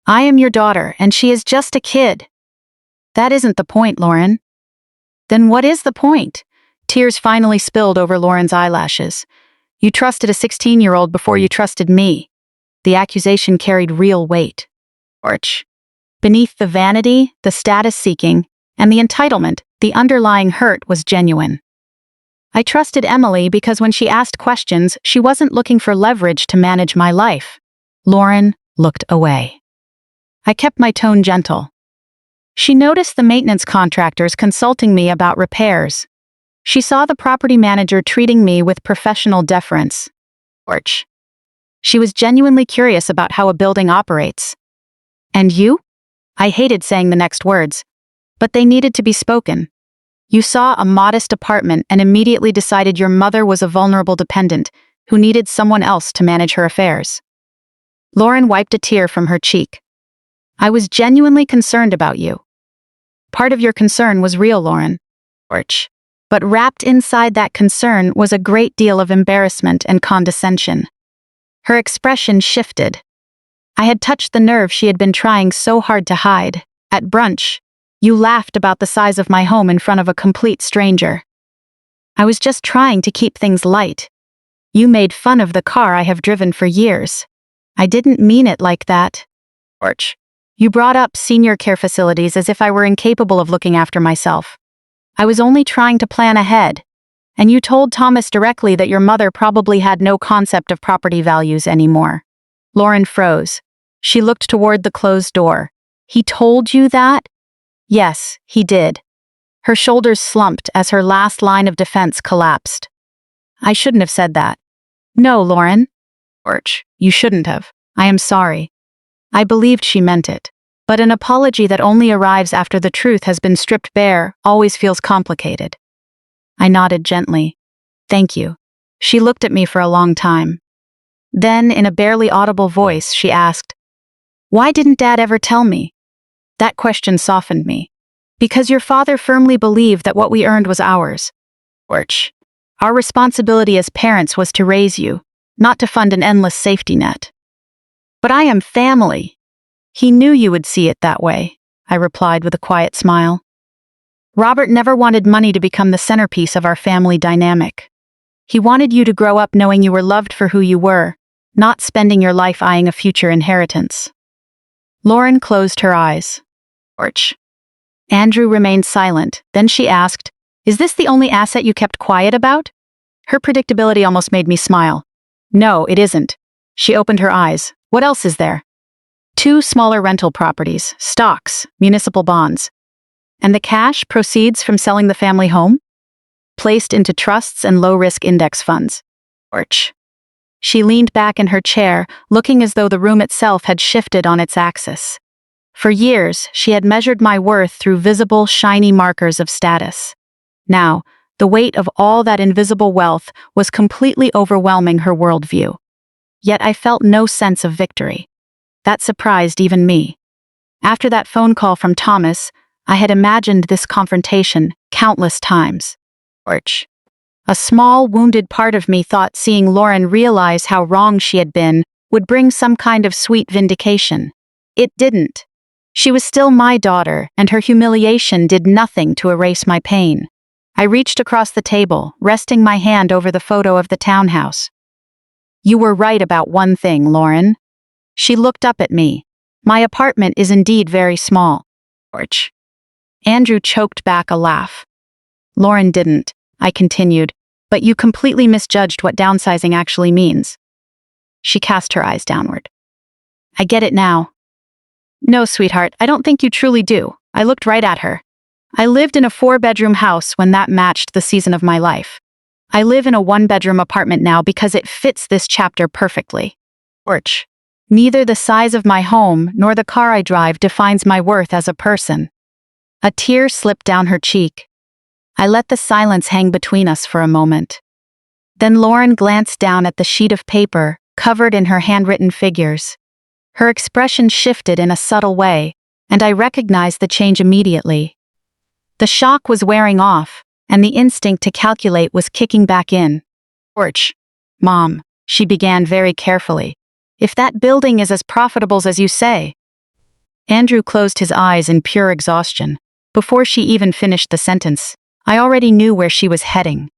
I am your daughter, and she is just a kid. That isn't the point, Lauren. Then what is the point? Tears finally spilled over Lauren's eyelashes. You trusted a 16-year-old before you trusted me. The accusation carried real weight. Beneath the vanity, the status-seeking, and the entitlement, the underlying hurt was genuine. I trusted Emily because when she asked questions, she wasn't looking for leverage to manage my life. Lauren looked away. I kept my tone gentle. She noticed the maintenance contractors consulting me about repairs. She saw the property manager treating me with professional deference. She was genuinely curious about how a building operates. And you? I hated saying the next words, but they needed to be spoken. You saw a modest apartment and immediately decided your mother was a vulnerable dependent who needed someone else to manage her affairs. Lauren wiped a tear from her cheek. I was genuinely concerned about you. Part of your concern was real, Lauren. But wrapped inside that concern was a great deal of embarrassment and condescension. Her expression shifted. I had touched the nerve she had been trying so hard to hide. At brunch, you laughed about the size of my home in front of a complete stranger. I was just trying to keep things light. You made fun of the car I have driven for years. I didn't mean it like that. You brought up senior care facilities as if I were incapable of looking after myself. I was only trying to plan ahead. And you told Thomas directly that your mother probably had no concept of property values anymore. Lauren froze. She looked toward the closed door. He told you that? Yes, he did. Her shoulders slumped as her last line of defense collapsed. I shouldn't have said that. No, Lauren. You shouldn't have. I am sorry. I believed she meant it. But an apology that only arrives after the truth has been stripped bare always feels complicated. I nodded gently. Thank you. She looked at me for a long time. Then, in a barely audible voice, she asked, Why didn't Dad ever tell me? That question softened me. Because your father firmly believed that what we earned was ours. Our responsibility as parents was to raise you, not to fund an endless safety net. But I am family. He knew you would see it that way, I replied with a quiet smile. Robert never wanted money to become the centerpiece of our family dynamic. He wanted you to grow up knowing you were loved for who you were, not spending your life eyeing a future inheritance. Lauren closed her eyes. Andrew remained silent. Then she asked, Is this the only asset you kept quiet about? Her predictability almost made me smile. No, it isn't. She opened her eyes. What else is there? 2 smaller rental properties, stocks, municipal bonds. And the cash proceeds from selling the family home? Placed into trusts and low-risk index funds. She leaned back in her chair, looking as though the room itself had shifted on its axis. For years, she had measured my worth through visible, shiny markers of status. Now, the weight of all that invisible wealth was completely overwhelming her worldview. Yet I felt no sense of victory. That surprised even me. After that phone call from Thomas, I had imagined this confrontation countless times. A small, wounded part of me thought seeing Lauren realize how wrong she had been would bring some kind of sweet vindication. It didn't. She was still my daughter, and her humiliation did nothing to erase my pain. I reached across the table, resting my hand over the photo of the townhouse. You were right about one thing, Lauren. She looked up at me. My apartment is indeed very small. George. Andrew choked back a laugh. Lauren didn't, I continued, but you completely misjudged what downsizing actually means. She cast her eyes downward. I get it now. No, sweetheart, I don't think you truly do. I looked right at her. I lived in a 4-bedroom house when that matched the season of my life. I live in a 1-bedroom apartment now because it fits this chapter perfectly. George. Neither the size of my home nor the car I drive defines my worth as a person. A tear slipped down her cheek. I let the silence hang between us for a moment. Then Lauren glanced down at the sheet of paper, covered in her handwritten figures. Her expression shifted in a subtle way, and I recognized the change immediately. The shock was wearing off, and the instinct to calculate was kicking back in. George. Mom, she began very carefully. If that building is as profitable as you say. Andrew closed his eyes in pure exhaustion. Before she even finished the sentence, I already knew where she was heading.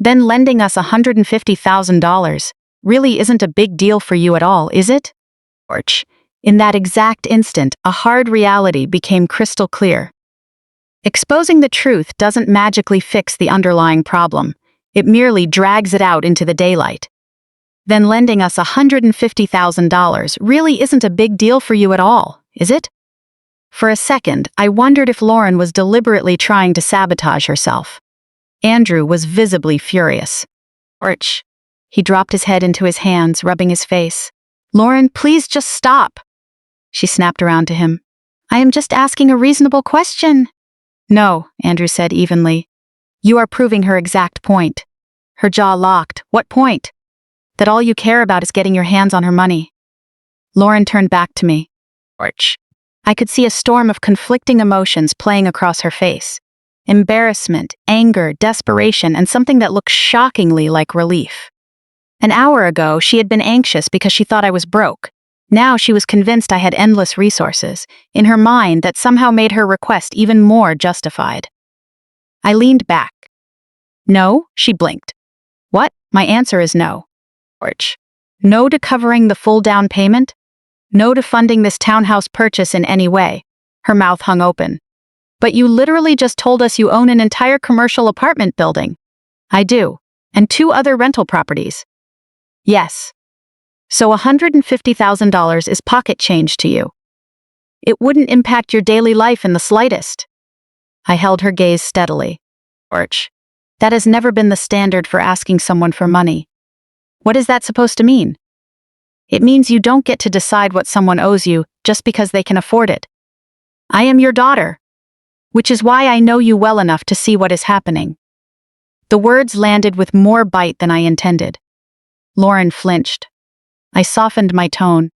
Then lending us $150,000 really isn't a big deal for you at all, is it? George. In that exact instant, a hard reality became crystal clear. Exposing the truth doesn't magically fix the underlying problem. It merely drags it out into the daylight. Then lending us $150,000 really isn't a big deal for you at all, is it? For a second, I wondered if Lauren was deliberately trying to sabotage herself. Andrew was visibly furious. George. He dropped his head into his hands, rubbing his face. Lauren, please just stop. She snapped around to him. I am just asking a reasonable question. No, Andrew said evenly. You are proving her exact point. Her jaw locked. What point? That all you care about is getting your hands on her money. Lauren turned back to me. George. I could see a storm of conflicting emotions playing across her face. Embarrassment, anger, desperation, and something that looked shockingly like relief. An hour ago, she had been anxious because she thought I was broke. Now she was convinced I had endless resources. In her mind, that somehow made her request even more justified. I leaned back. No, she blinked. What? My answer is no. George. No to covering the full down payment? No to funding this townhouse purchase in any way. Her mouth hung open. But you literally just told us you own an entire commercial apartment building. I do. And 2 other rental properties. Yes. So $150,000 is pocket change to you. It wouldn't impact your daily life in the slightest. I held her gaze steadily. George. That has never been the standard for asking someone for money. What is that supposed to mean? It means you don't get to decide what someone owes you just because they can afford it. I am your daughter. Which is why I know you well enough to see what is happening. The words landed with more bite than I intended. Lauren flinched. I softened my tone.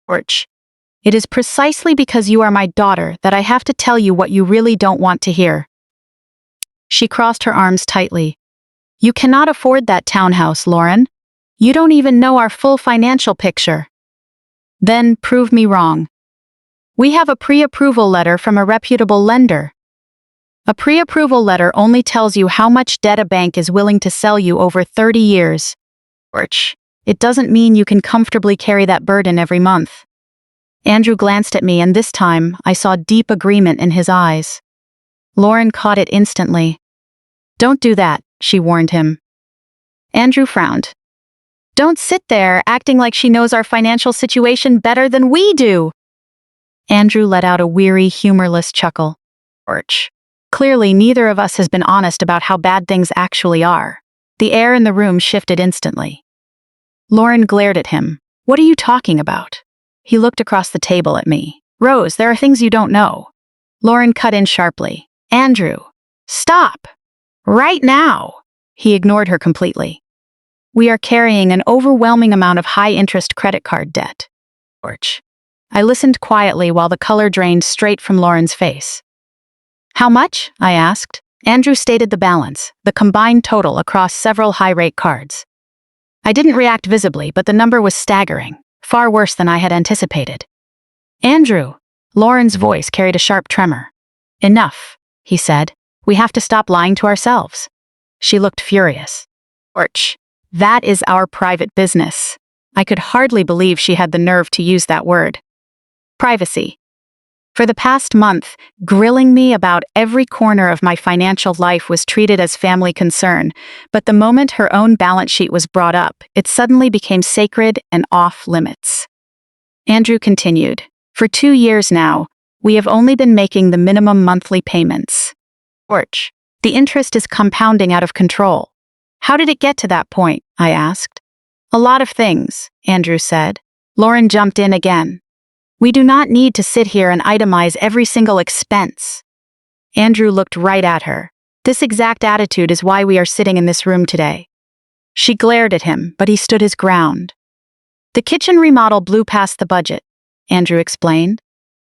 George. It is precisely because you are my daughter that I have to tell you what you really don't want to hear. She crossed her arms tightly. You cannot afford that townhouse, Lauren. You don't even know our full financial picture. Then prove me wrong. We have a pre-approval letter from a reputable lender. A pre-approval letter only tells you how much debt a bank is willing to sell you over 30 years. George. It doesn't mean you can comfortably carry that burden every month. Andrew glanced at me, and this time I saw deep agreement in his eyes. Lauren caught it instantly. Don't do that, she warned him. Andrew frowned. Don't sit there acting like she knows our financial situation better than we do. Andrew let out a weary, humorless chuckle. George. Clearly, neither of us has been honest about how bad things actually are. The air in the room shifted instantly. Lauren glared at him. What are you talking about? He looked across the table at me. Rose, there are things you don't know. Lauren cut in sharply. Andrew, stop. Right now. He ignored her completely. We are carrying an overwhelming amount of high-interest credit card debt. George. I listened quietly while the color drained straight from Lauren's face. How much? I asked. Andrew stated the balance, the combined total across several high-rate cards. I didn't react visibly, but the number was staggering, far worse than I had anticipated. Andrew! Lauren's voice carried a sharp tremor. Enough, he said. We have to stop lying to ourselves. She looked furious. Orch, that is our private business. I could hardly believe she had the nerve to use that word. Privacy. For the past month, grilling me about every corner of my financial life was treated as family concern, but the moment her own balance sheet was brought up, it suddenly became sacred and off limits. Andrew continued, For 2 years now, we have only been making the minimum monthly payments. Orch, the interest is compounding out of control. How did it get to that point? I asked. A lot of things, Andrew said. Lauren jumped in again. We do not need to sit here and itemize every single expense. Andrew looked right at her. This exact attitude is why we are sitting in this room today. She glared at him, but he stood his ground. The kitchen remodel blew past the budget, Andrew explained.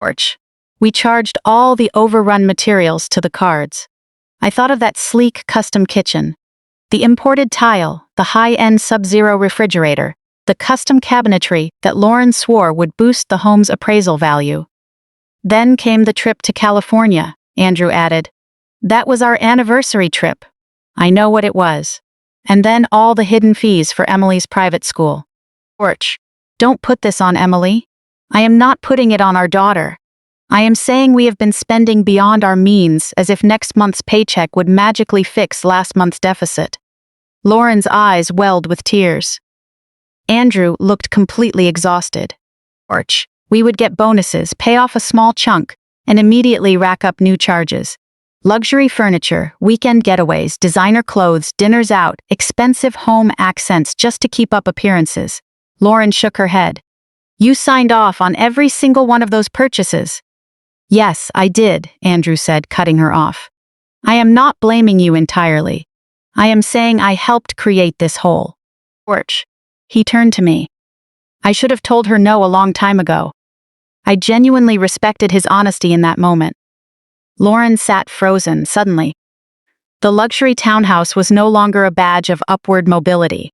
Orch, we charged all the overrun materials to the cards. I thought of that sleek custom kitchen. The imported tile, the high-end Sub-Zero refrigerator, the custom cabinetry that Lauren swore would boost the home's appraisal value. Then came the trip to California, Andrew added. That was our anniversary trip. I know what it was. And then all the hidden fees for Emily's private school. Orch, don't put this on Emily. I am not putting it on our daughter. I am saying we have been spending beyond our means as if next month's paycheck would magically fix last month's deficit. Lauren's eyes welled with tears. Andrew looked completely exhausted. Orch, we would get bonuses, pay off a small chunk, and immediately rack up new charges. Luxury furniture, weekend getaways, designer clothes, dinners out, expensive home accents just to keep up appearances. Lauren shook her head. You signed off on every single one of those purchases. Yes, I did, Andrew said, cutting her off. I am not blaming you entirely. I am saying I helped create this hole. Orch. He turned to me. I should have told her no a long time ago. I genuinely respected his honesty in that moment. Lauren sat frozen suddenly. The luxury townhouse was no longer a badge of upward mobility.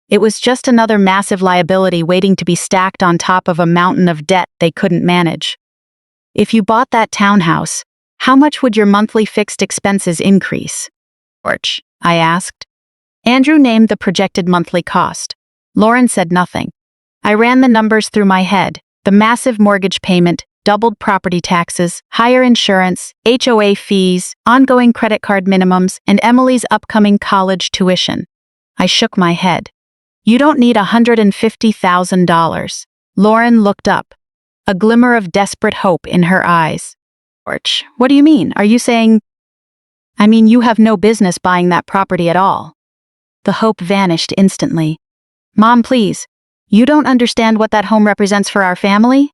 It was just another massive liability waiting to be stacked on top of a mountain of debt they couldn't manage. If you bought that townhouse, how much would your monthly fixed expenses increase? Orch, I asked. Andrew named the projected monthly cost. Lauren said nothing. I ran the numbers through my head, the massive mortgage payment, doubled property taxes, higher insurance, HOA fees, ongoing credit card minimums, and Emily's upcoming college tuition. I shook my head. You don't need $150,000. Lauren looked up, a glimmer of desperate hope in her eyes. Orch, what do you mean? Are you saying... I mean, you have no business buying that property at all. The hope vanished instantly. Mom, please. You don't understand what that home represents for our family?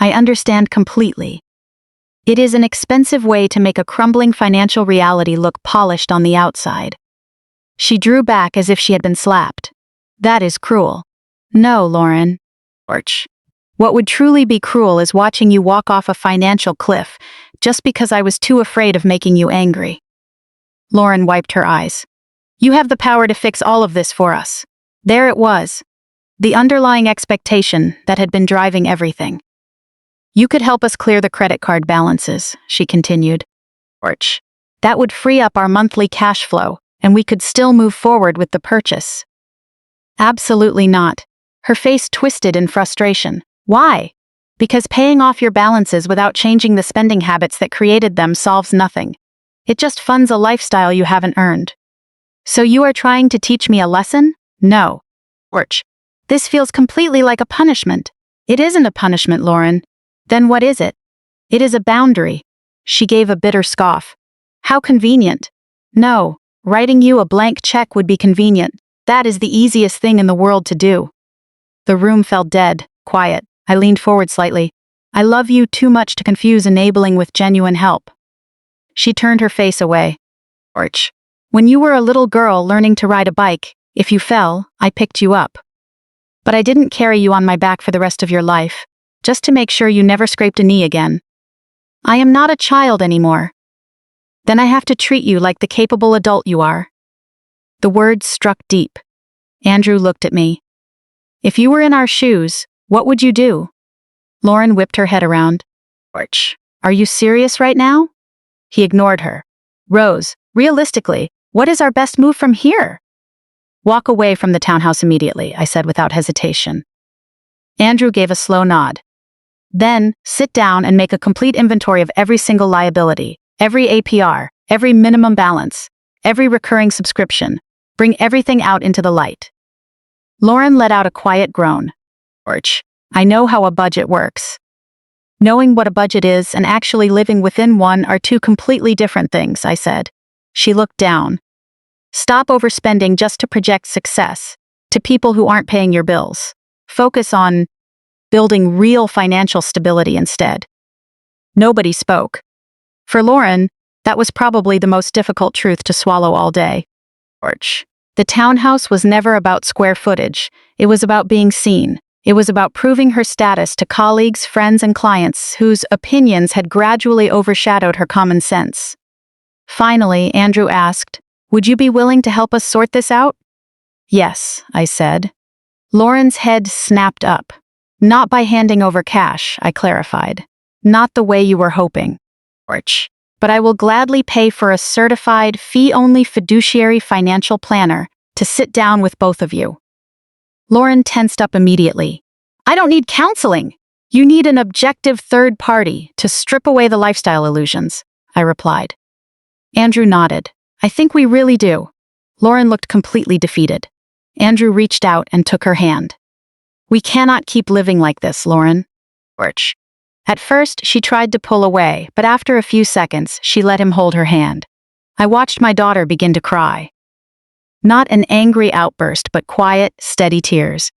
I understand completely. It is an expensive way to make a crumbling financial reality look polished on the outside. She drew back as if she had been slapped. That is cruel. No, Lauren. Orch. What would truly be cruel is watching you walk off a financial cliff just because I was too afraid of making you angry. Lauren wiped her eyes. You have the power to fix all of this for us. There it was. The underlying expectation that had been driving everything. You could help us clear the credit card balances, she continued. Orch. That would free up our monthly cash flow, and we could still move forward with the purchase. Absolutely not. Her face twisted in frustration. Why? Because paying off your balances without changing the spending habits that created them solves nothing. It just funds a lifestyle you haven't earned. So you are trying to teach me a lesson? No. Orch. This feels completely like a punishment. It isn't a punishment, Lauren. Then what is it? It is a boundary. She gave a bitter scoff. How convenient. No, writing you a blank check would be convenient. That is the easiest thing in the world to do. The room fell dead, quiet. I leaned forward slightly. I love you too much to confuse enabling with genuine help. She turned her face away. Orch. When you were a little girl learning to ride a bike, if you fell, I picked you up. But I didn't carry you on my back for the rest of your life, just to make sure you never scraped a knee again. I am not a child anymore. then I have to treat you like the capable adult you are. The words struck deep. Andrew looked at me. If you were in our shoes, what would you do? Lauren whipped her head around. George, are you serious right now? He ignored her. Rose, realistically, what is our best move from here? Walk away from the townhouse immediately, I said without hesitation. Andrew gave a slow nod. Then, sit down and make a complete inventory of every single liability, every APR, every minimum balance, every recurring subscription. Bring everything out into the light. Lauren let out a quiet groan. George, I know how a budget works. Knowing what a budget is and actually living within one are two completely different things, I said. She looked down. Stop overspending just to project success to people who aren't paying your bills. Focus on building real financial stability instead. Nobody spoke. For Lauren, that was probably the most difficult truth to swallow all day. George, the townhouse was never about square footage. It was about being seen. It was about proving her status to colleagues, friends, and clients whose opinions had gradually overshadowed her common sense. Finally, Andrew asked, would you be willing to help us sort this out? Yes, I said. Lauren's head snapped up. Not by handing over cash, I clarified. Not the way you were hoping, George. But I will gladly pay for a certified, fee-only fiduciary financial planner to sit down with both of you. Lauren tensed up immediately. I don't need counseling. You need an objective third party to strip away the lifestyle illusions, I replied. Andrew nodded. I think we really do. Lauren looked completely defeated. Andrew reached out and took her hand. We cannot keep living like this, Lauren. George. At first, she tried to pull away, but after a few seconds, she let him hold her hand. I watched my daughter begin to cry. Not an angry outburst, but quiet, steady tears.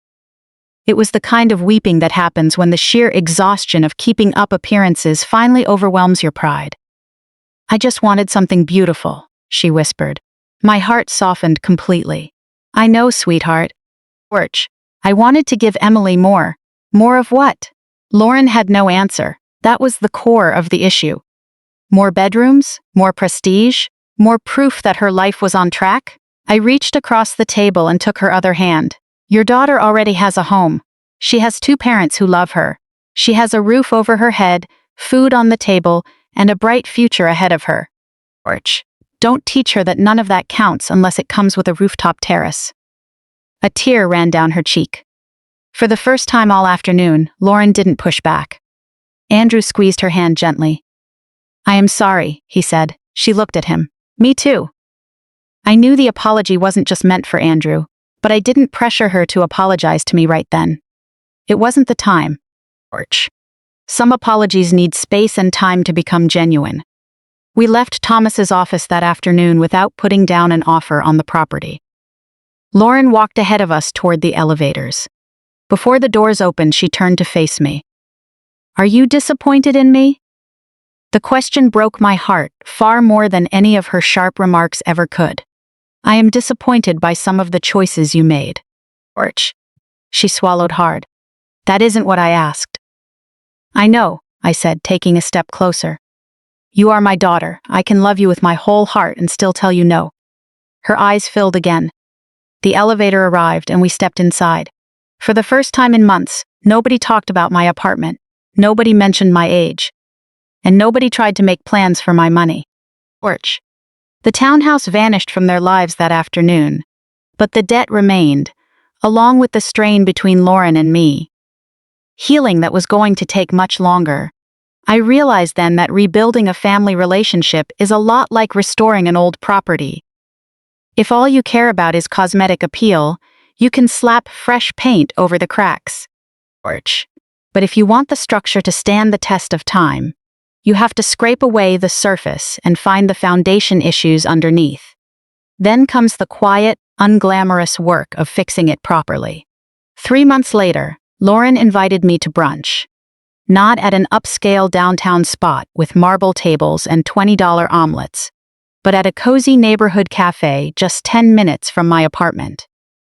It was the kind of weeping that happens when the sheer exhaustion of keeping up appearances finally overwhelms your pride. I just wanted something beautiful, she whispered. My heart softened completely. I know, sweetheart. George, I wanted to give Emily more. More of what? Lauren had no answer. That was the core of the issue. More bedrooms? More prestige? More proof that her life was on track? I reached across the table and took her other hand. Your daughter already has a home. She has 2 parents who love her. She has a roof over her head, food on the table, and a bright future ahead of her. George, don't teach her that none of that counts unless it comes with a rooftop terrace. A tear ran down her cheek. For the first time all afternoon, Lauren didn't push back. Andrew squeezed her hand gently. I am sorry, he said. She looked at him. Me too. I knew the apology wasn't just meant for Andrew, but I didn't pressure her to apologize to me right then. It wasn't the time. George. Some apologies need space and time to become genuine. We left Thomas's office that afternoon without putting down an offer on the property. Lauren walked ahead of us toward the elevators. Before the doors opened, she turned to face me. Are you disappointed in me? The question broke my heart far more than any of her sharp remarks ever could. I am disappointed by some of the choices you made. George. She swallowed hard. That isn't what I asked. I know, I said, taking a step closer. You are my daughter. I can love you with my whole heart and still tell you no. Her eyes filled again. The elevator arrived and we stepped inside. For the first time in months, nobody talked about my apartment. Nobody mentioned my age. And nobody tried to make plans for my money. George. The townhouse vanished from their lives that afternoon, but the debt remained, along with the strain between Lauren and me. Healing that was going to take much longer. I realized then that rebuilding a family relationship is a lot like restoring an old property. If all you care about is cosmetic appeal, you can slap fresh paint over the cracks. George. But if you want the structure to stand the test of time, you have to scrape away the surface and find the foundation issues underneath. Then comes the quiet, unglamorous work of fixing it properly. 3 months later, Lauren invited me to brunch. Not at an upscale downtown spot with marble tables and $20 omelets, but at a cozy neighborhood cafe just 10 minutes from my apartment.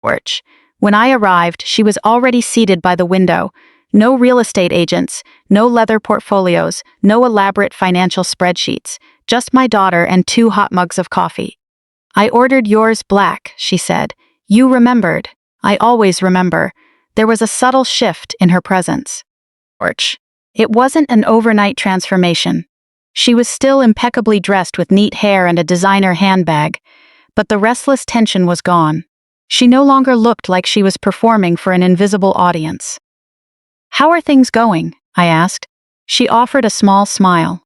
George. When I arrived, she was already seated by the window. No real estate agents, no leather portfolios, no elaborate financial spreadsheets, just my daughter and 2 hot mugs of coffee. I ordered yours black, she said. You remembered. I always remember. There was a subtle shift in her presence. It wasn't an overnight transformation. She was still impeccably dressed with neat hair and a designer handbag, but the restless tension was gone. She no longer looked like she was performing for an invisible audience. How are things going? I asked. She offered a small smile.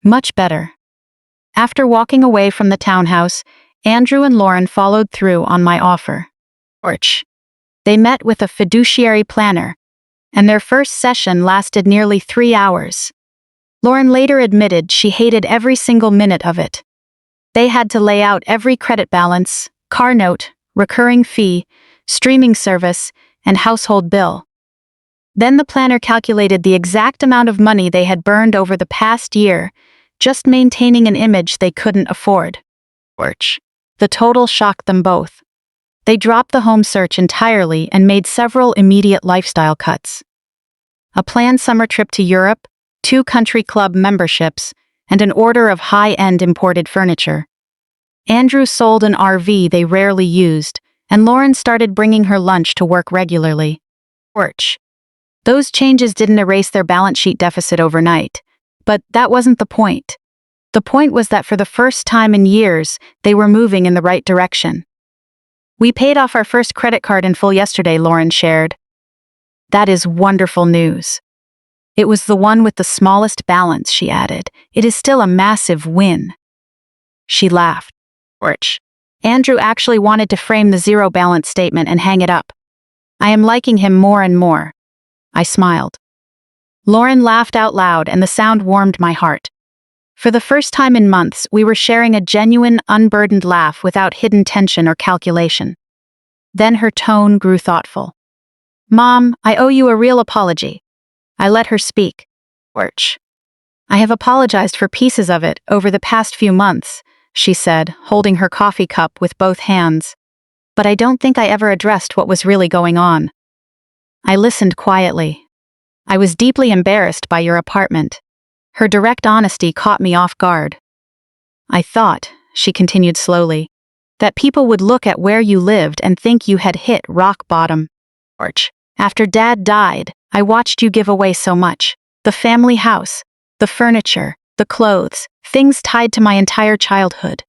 Much better. After walking away from the townhouse, Andrew and Lauren followed through on my offer. They met with a fiduciary planner, and their first session lasted nearly 3 hours. Lauren later admitted she hated every single minute of it. They had to lay out every credit balance, car note, recurring fee, streaming service, and household bill. Then the planner calculated the exact amount of money they had burned over the past year, just maintaining an image they couldn't afford. The total shocked them both. They dropped the home search entirely and made several immediate lifestyle cuts. A planned summer trip to Europe, 2 country club memberships, and an order of high-end imported furniture. Andrew sold an RV they rarely used, and Lauren started bringing her lunch to work regularly. Those changes didn't erase their balance sheet deficit overnight, but that wasn't the point. The point was that for the first time in years, they were moving in the right direction. We paid off our first credit card in full yesterday, Lauren shared. That is wonderful news. It was the one with the smallest balance, she added. It is still a massive win. She laughed. Andrew actually wanted to frame the zero balance statement and hang it up. I am liking him more and more. I smiled. Lauren laughed out loud and the sound warmed my heart. For the first time in months, we were sharing a genuine, unburdened laugh without hidden tension or calculation. Then her tone grew thoughtful. Mom, I owe you a real apology. I let her speak. I have apologized for pieces of it over the past few months, she said, holding her coffee cup with both hands. But I don't think I ever addressed what was really going on. I listened quietly. I was deeply embarrassed by your apartment. Her direct honesty caught me off guard. I thought, she continued slowly, that people would look at where you lived and think you had hit rock bottom. After Dad died, I watched you give away so much. The family house, the furniture, the clothes, things tied to my entire childhood.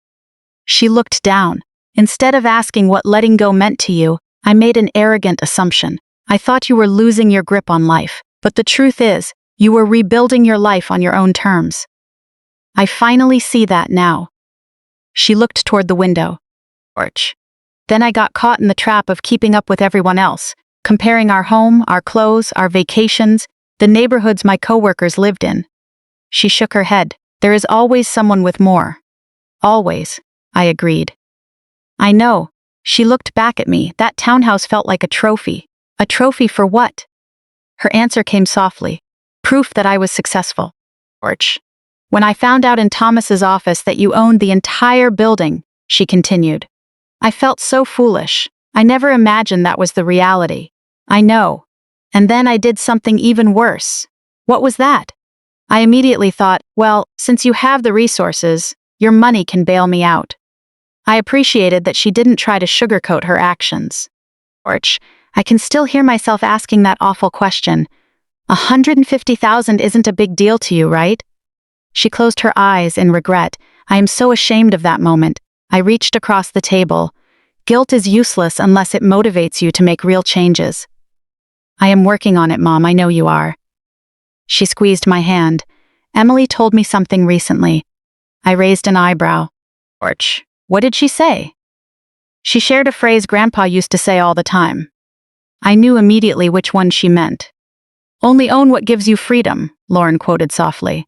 She looked down. Instead of asking what letting go meant to you, I made an arrogant assumption. I thought you were losing your grip on life, but the truth is, you were rebuilding your life on your own terms. I finally see that now. She looked toward the window. Then I got caught in the trap of keeping up with everyone else, comparing our home, our clothes, our vacations, the neighborhoods my coworkers lived in. She shook her head. There is always someone with more. Always, I agreed. I know. She looked back at me. That townhouse felt like a trophy. A trophy for what? Her answer came softly. Proof that I was successful. When I found out in Thomas's office that you owned the entire building, she continued. I felt so foolish. I never imagined that was the reality. I know. And then I did something even worse. What was that? I immediately thought, well, since you have the resources, your money can bail me out. I appreciated that she didn't try to sugarcoat her actions. I can still hear myself asking that awful question. 150,000 isn't a big deal to you, right? She closed her eyes in regret. I am so ashamed of that moment. I reached across the table. Guilt is useless unless it motivates you to make real changes. I am working on it, Mom. I know you are. She squeezed my hand. Emily told me something recently. I raised an eyebrow. What did she say? She shared a phrase Grandpa used to say all the time. I knew immediately which one she meant. Only own what gives you freedom, Lauren quoted softly.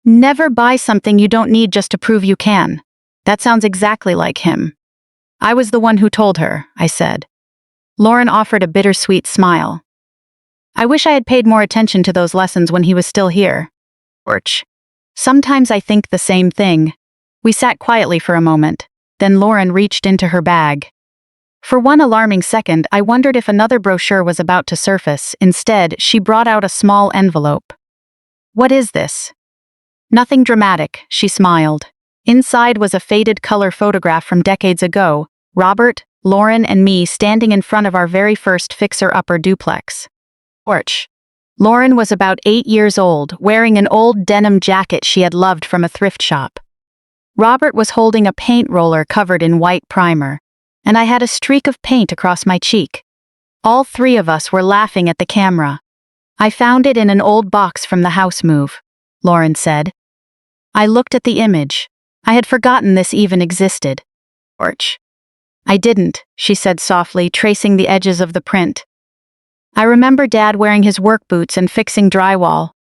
Never buy something you don't need just to prove you can. That sounds exactly like him. I was the one who told her, I said. Lauren offered a bittersweet smile. I wish I had paid more attention to those lessons when he was still here. Sometimes I think the same thing. We sat quietly for a moment. Then Lauren reached into her bag. For one alarming second, I wondered if another brochure was about to surface. Instead, she brought out a small envelope. What is this? Nothing dramatic, she smiled. Inside was a faded color photograph from decades ago, Robert, Lauren, and me standing in front of our very first fixer-upper duplex. Porch. Lauren was about 8 years old, wearing an old denim jacket she had loved from a thrift shop. Robert was holding a paint roller covered in white primer, and I had a streak of paint across my cheek. All three of us were laughing at the camera. "I found it in an old box from the house move," Lauren said. I looked at the image. I had forgotten this even existed. Porch. "I didn't," she said softly, tracing the edges of the print. "I remember Dad wearing his work boots and fixing drywall.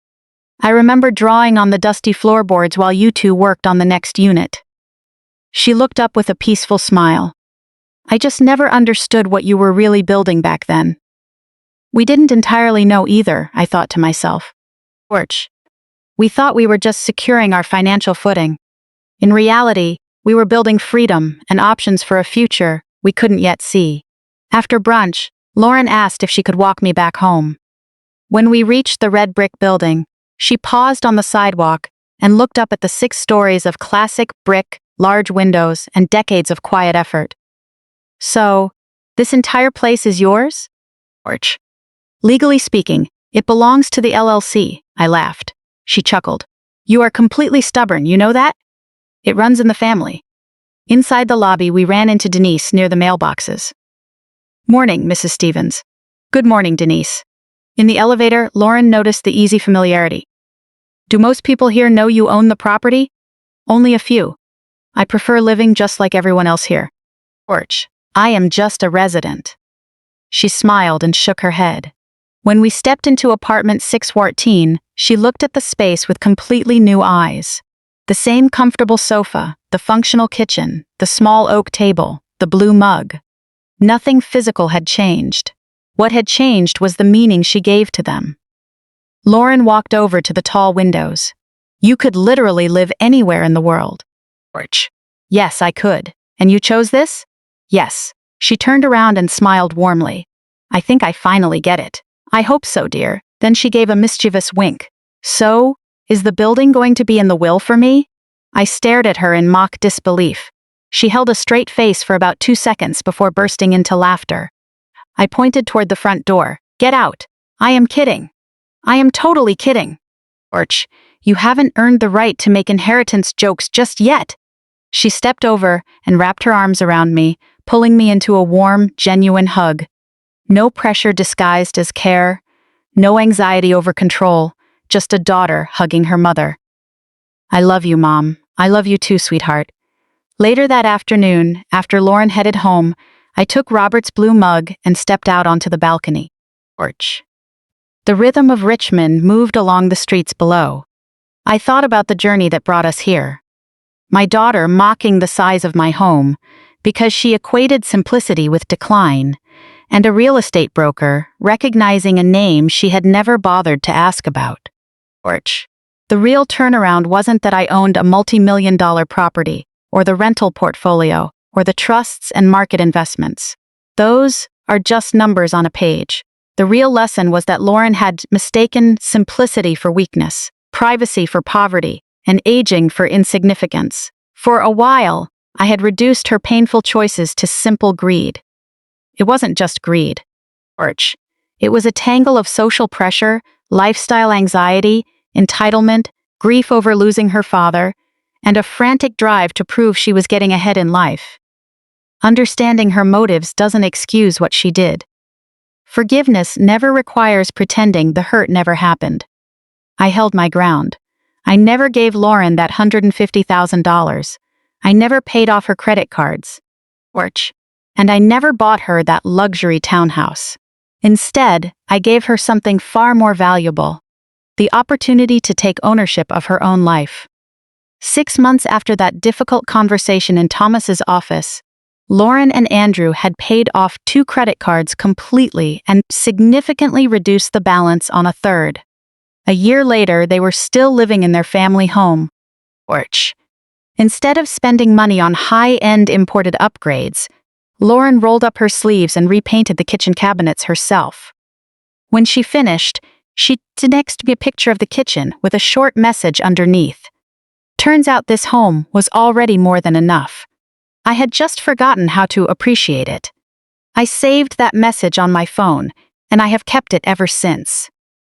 I remember drawing on the dusty floorboards while you two worked on the next unit." She looked up with a peaceful smile. "I just never understood what you were really building back then." We didn't entirely know either, I thought to myself. Porch. We thought we were just securing our financial footing. In reality, we were building freedom and options for a future we couldn't yet see. After brunch, Lauren asked if she could walk me back home. When we reached the red brick building, she paused on the sidewalk and looked up at the 6 stories of classic brick, large windows, and decades of quiet effort. "So, this entire place is yours?" Porch. "Legally speaking, it belongs to the LLC," I laughed. She chuckled. "You are completely stubborn, you know that? It runs in the family." Inside the lobby, we ran into Denise near the mailboxes. "Morning, Mrs. Stevens." "Good morning, Denise." In the elevator, Lauren noticed the easy familiarity. "Do most people here know you own the property?" "Only a few. I prefer living just like everyone else here." Porch. "I am just a resident." She smiled and shook her head. When we stepped into apartment 614, she looked at the space with completely new eyes. The same comfortable sofa, the functional kitchen, the small oak table, the blue mug. Nothing physical had changed. What had changed was the meaning she gave to them. Lauren walked over to the tall windows. "You could literally live anywhere in the world." Porch. "Yes, I could. And you chose this?" "Yes." She turned around and smiled warmly. "I think I finally get it." "I hope so, dear." Then she gave a mischievous wink. "So, is the building going to be in the will for me?" I stared at her in mock disbelief. She held a straight face for about 2 seconds before bursting into laughter. I pointed toward the front door. "Get out. I am kidding. I am totally kidding." Porch. "You haven't earned the right to make inheritance jokes just yet." She stepped over and wrapped her arms around me, pulling me into a warm, genuine hug. No pressure disguised as care, no anxiety over control, just a daughter hugging her mother. "I love you, Mom. I love you too, sweetheart." Later that afternoon, after Lauren headed home, I took Robert's blue mug and stepped out onto the balcony. Porch. The rhythm of Richmond moved along the streets below. I thought about the journey that brought us here. My daughter mocking the size of my home because she equated simplicity with decline, and a real estate broker recognizing a name she had never bothered to ask about. Porch. The real turnaround wasn't that I owned a multi-million-dollar property, or the rental portfolio, or the trusts and market investments. Those are just numbers on a page. The real lesson was that Lauren had mistaken simplicity for weakness, privacy for poverty, and aging for insignificance. For a while, I had reduced her painful choices to simple greed. It wasn't just greed. Porch. It was a tangle of social pressure, lifestyle anxiety, entitlement, grief over losing her father, and a frantic drive to prove she was getting ahead in life. Understanding her motives doesn't excuse what she did. Forgiveness never requires pretending the hurt never happened. I held my ground. I never gave Lauren that $150,000. I never paid off her credit cards. Porch. And I never bought her that luxury townhouse. Instead, I gave her something far more valuable: the opportunity to take ownership of her own life. 6 months after that difficult conversation in Thomas's office, Lauren and Andrew had paid off 2 credit cards completely and significantly reduced the balance on a third. A year later, they were still living in their family home. Porch. Instead of spending money on high-end imported upgrades, Lauren rolled up her sleeves and repainted the kitchen cabinets herself. When she finished, she next me a picture of the kitchen with a short message underneath. Turns out this home was already more than enough. I had just forgotten how to appreciate it. I saved that message on my phone, and I have kept it ever since.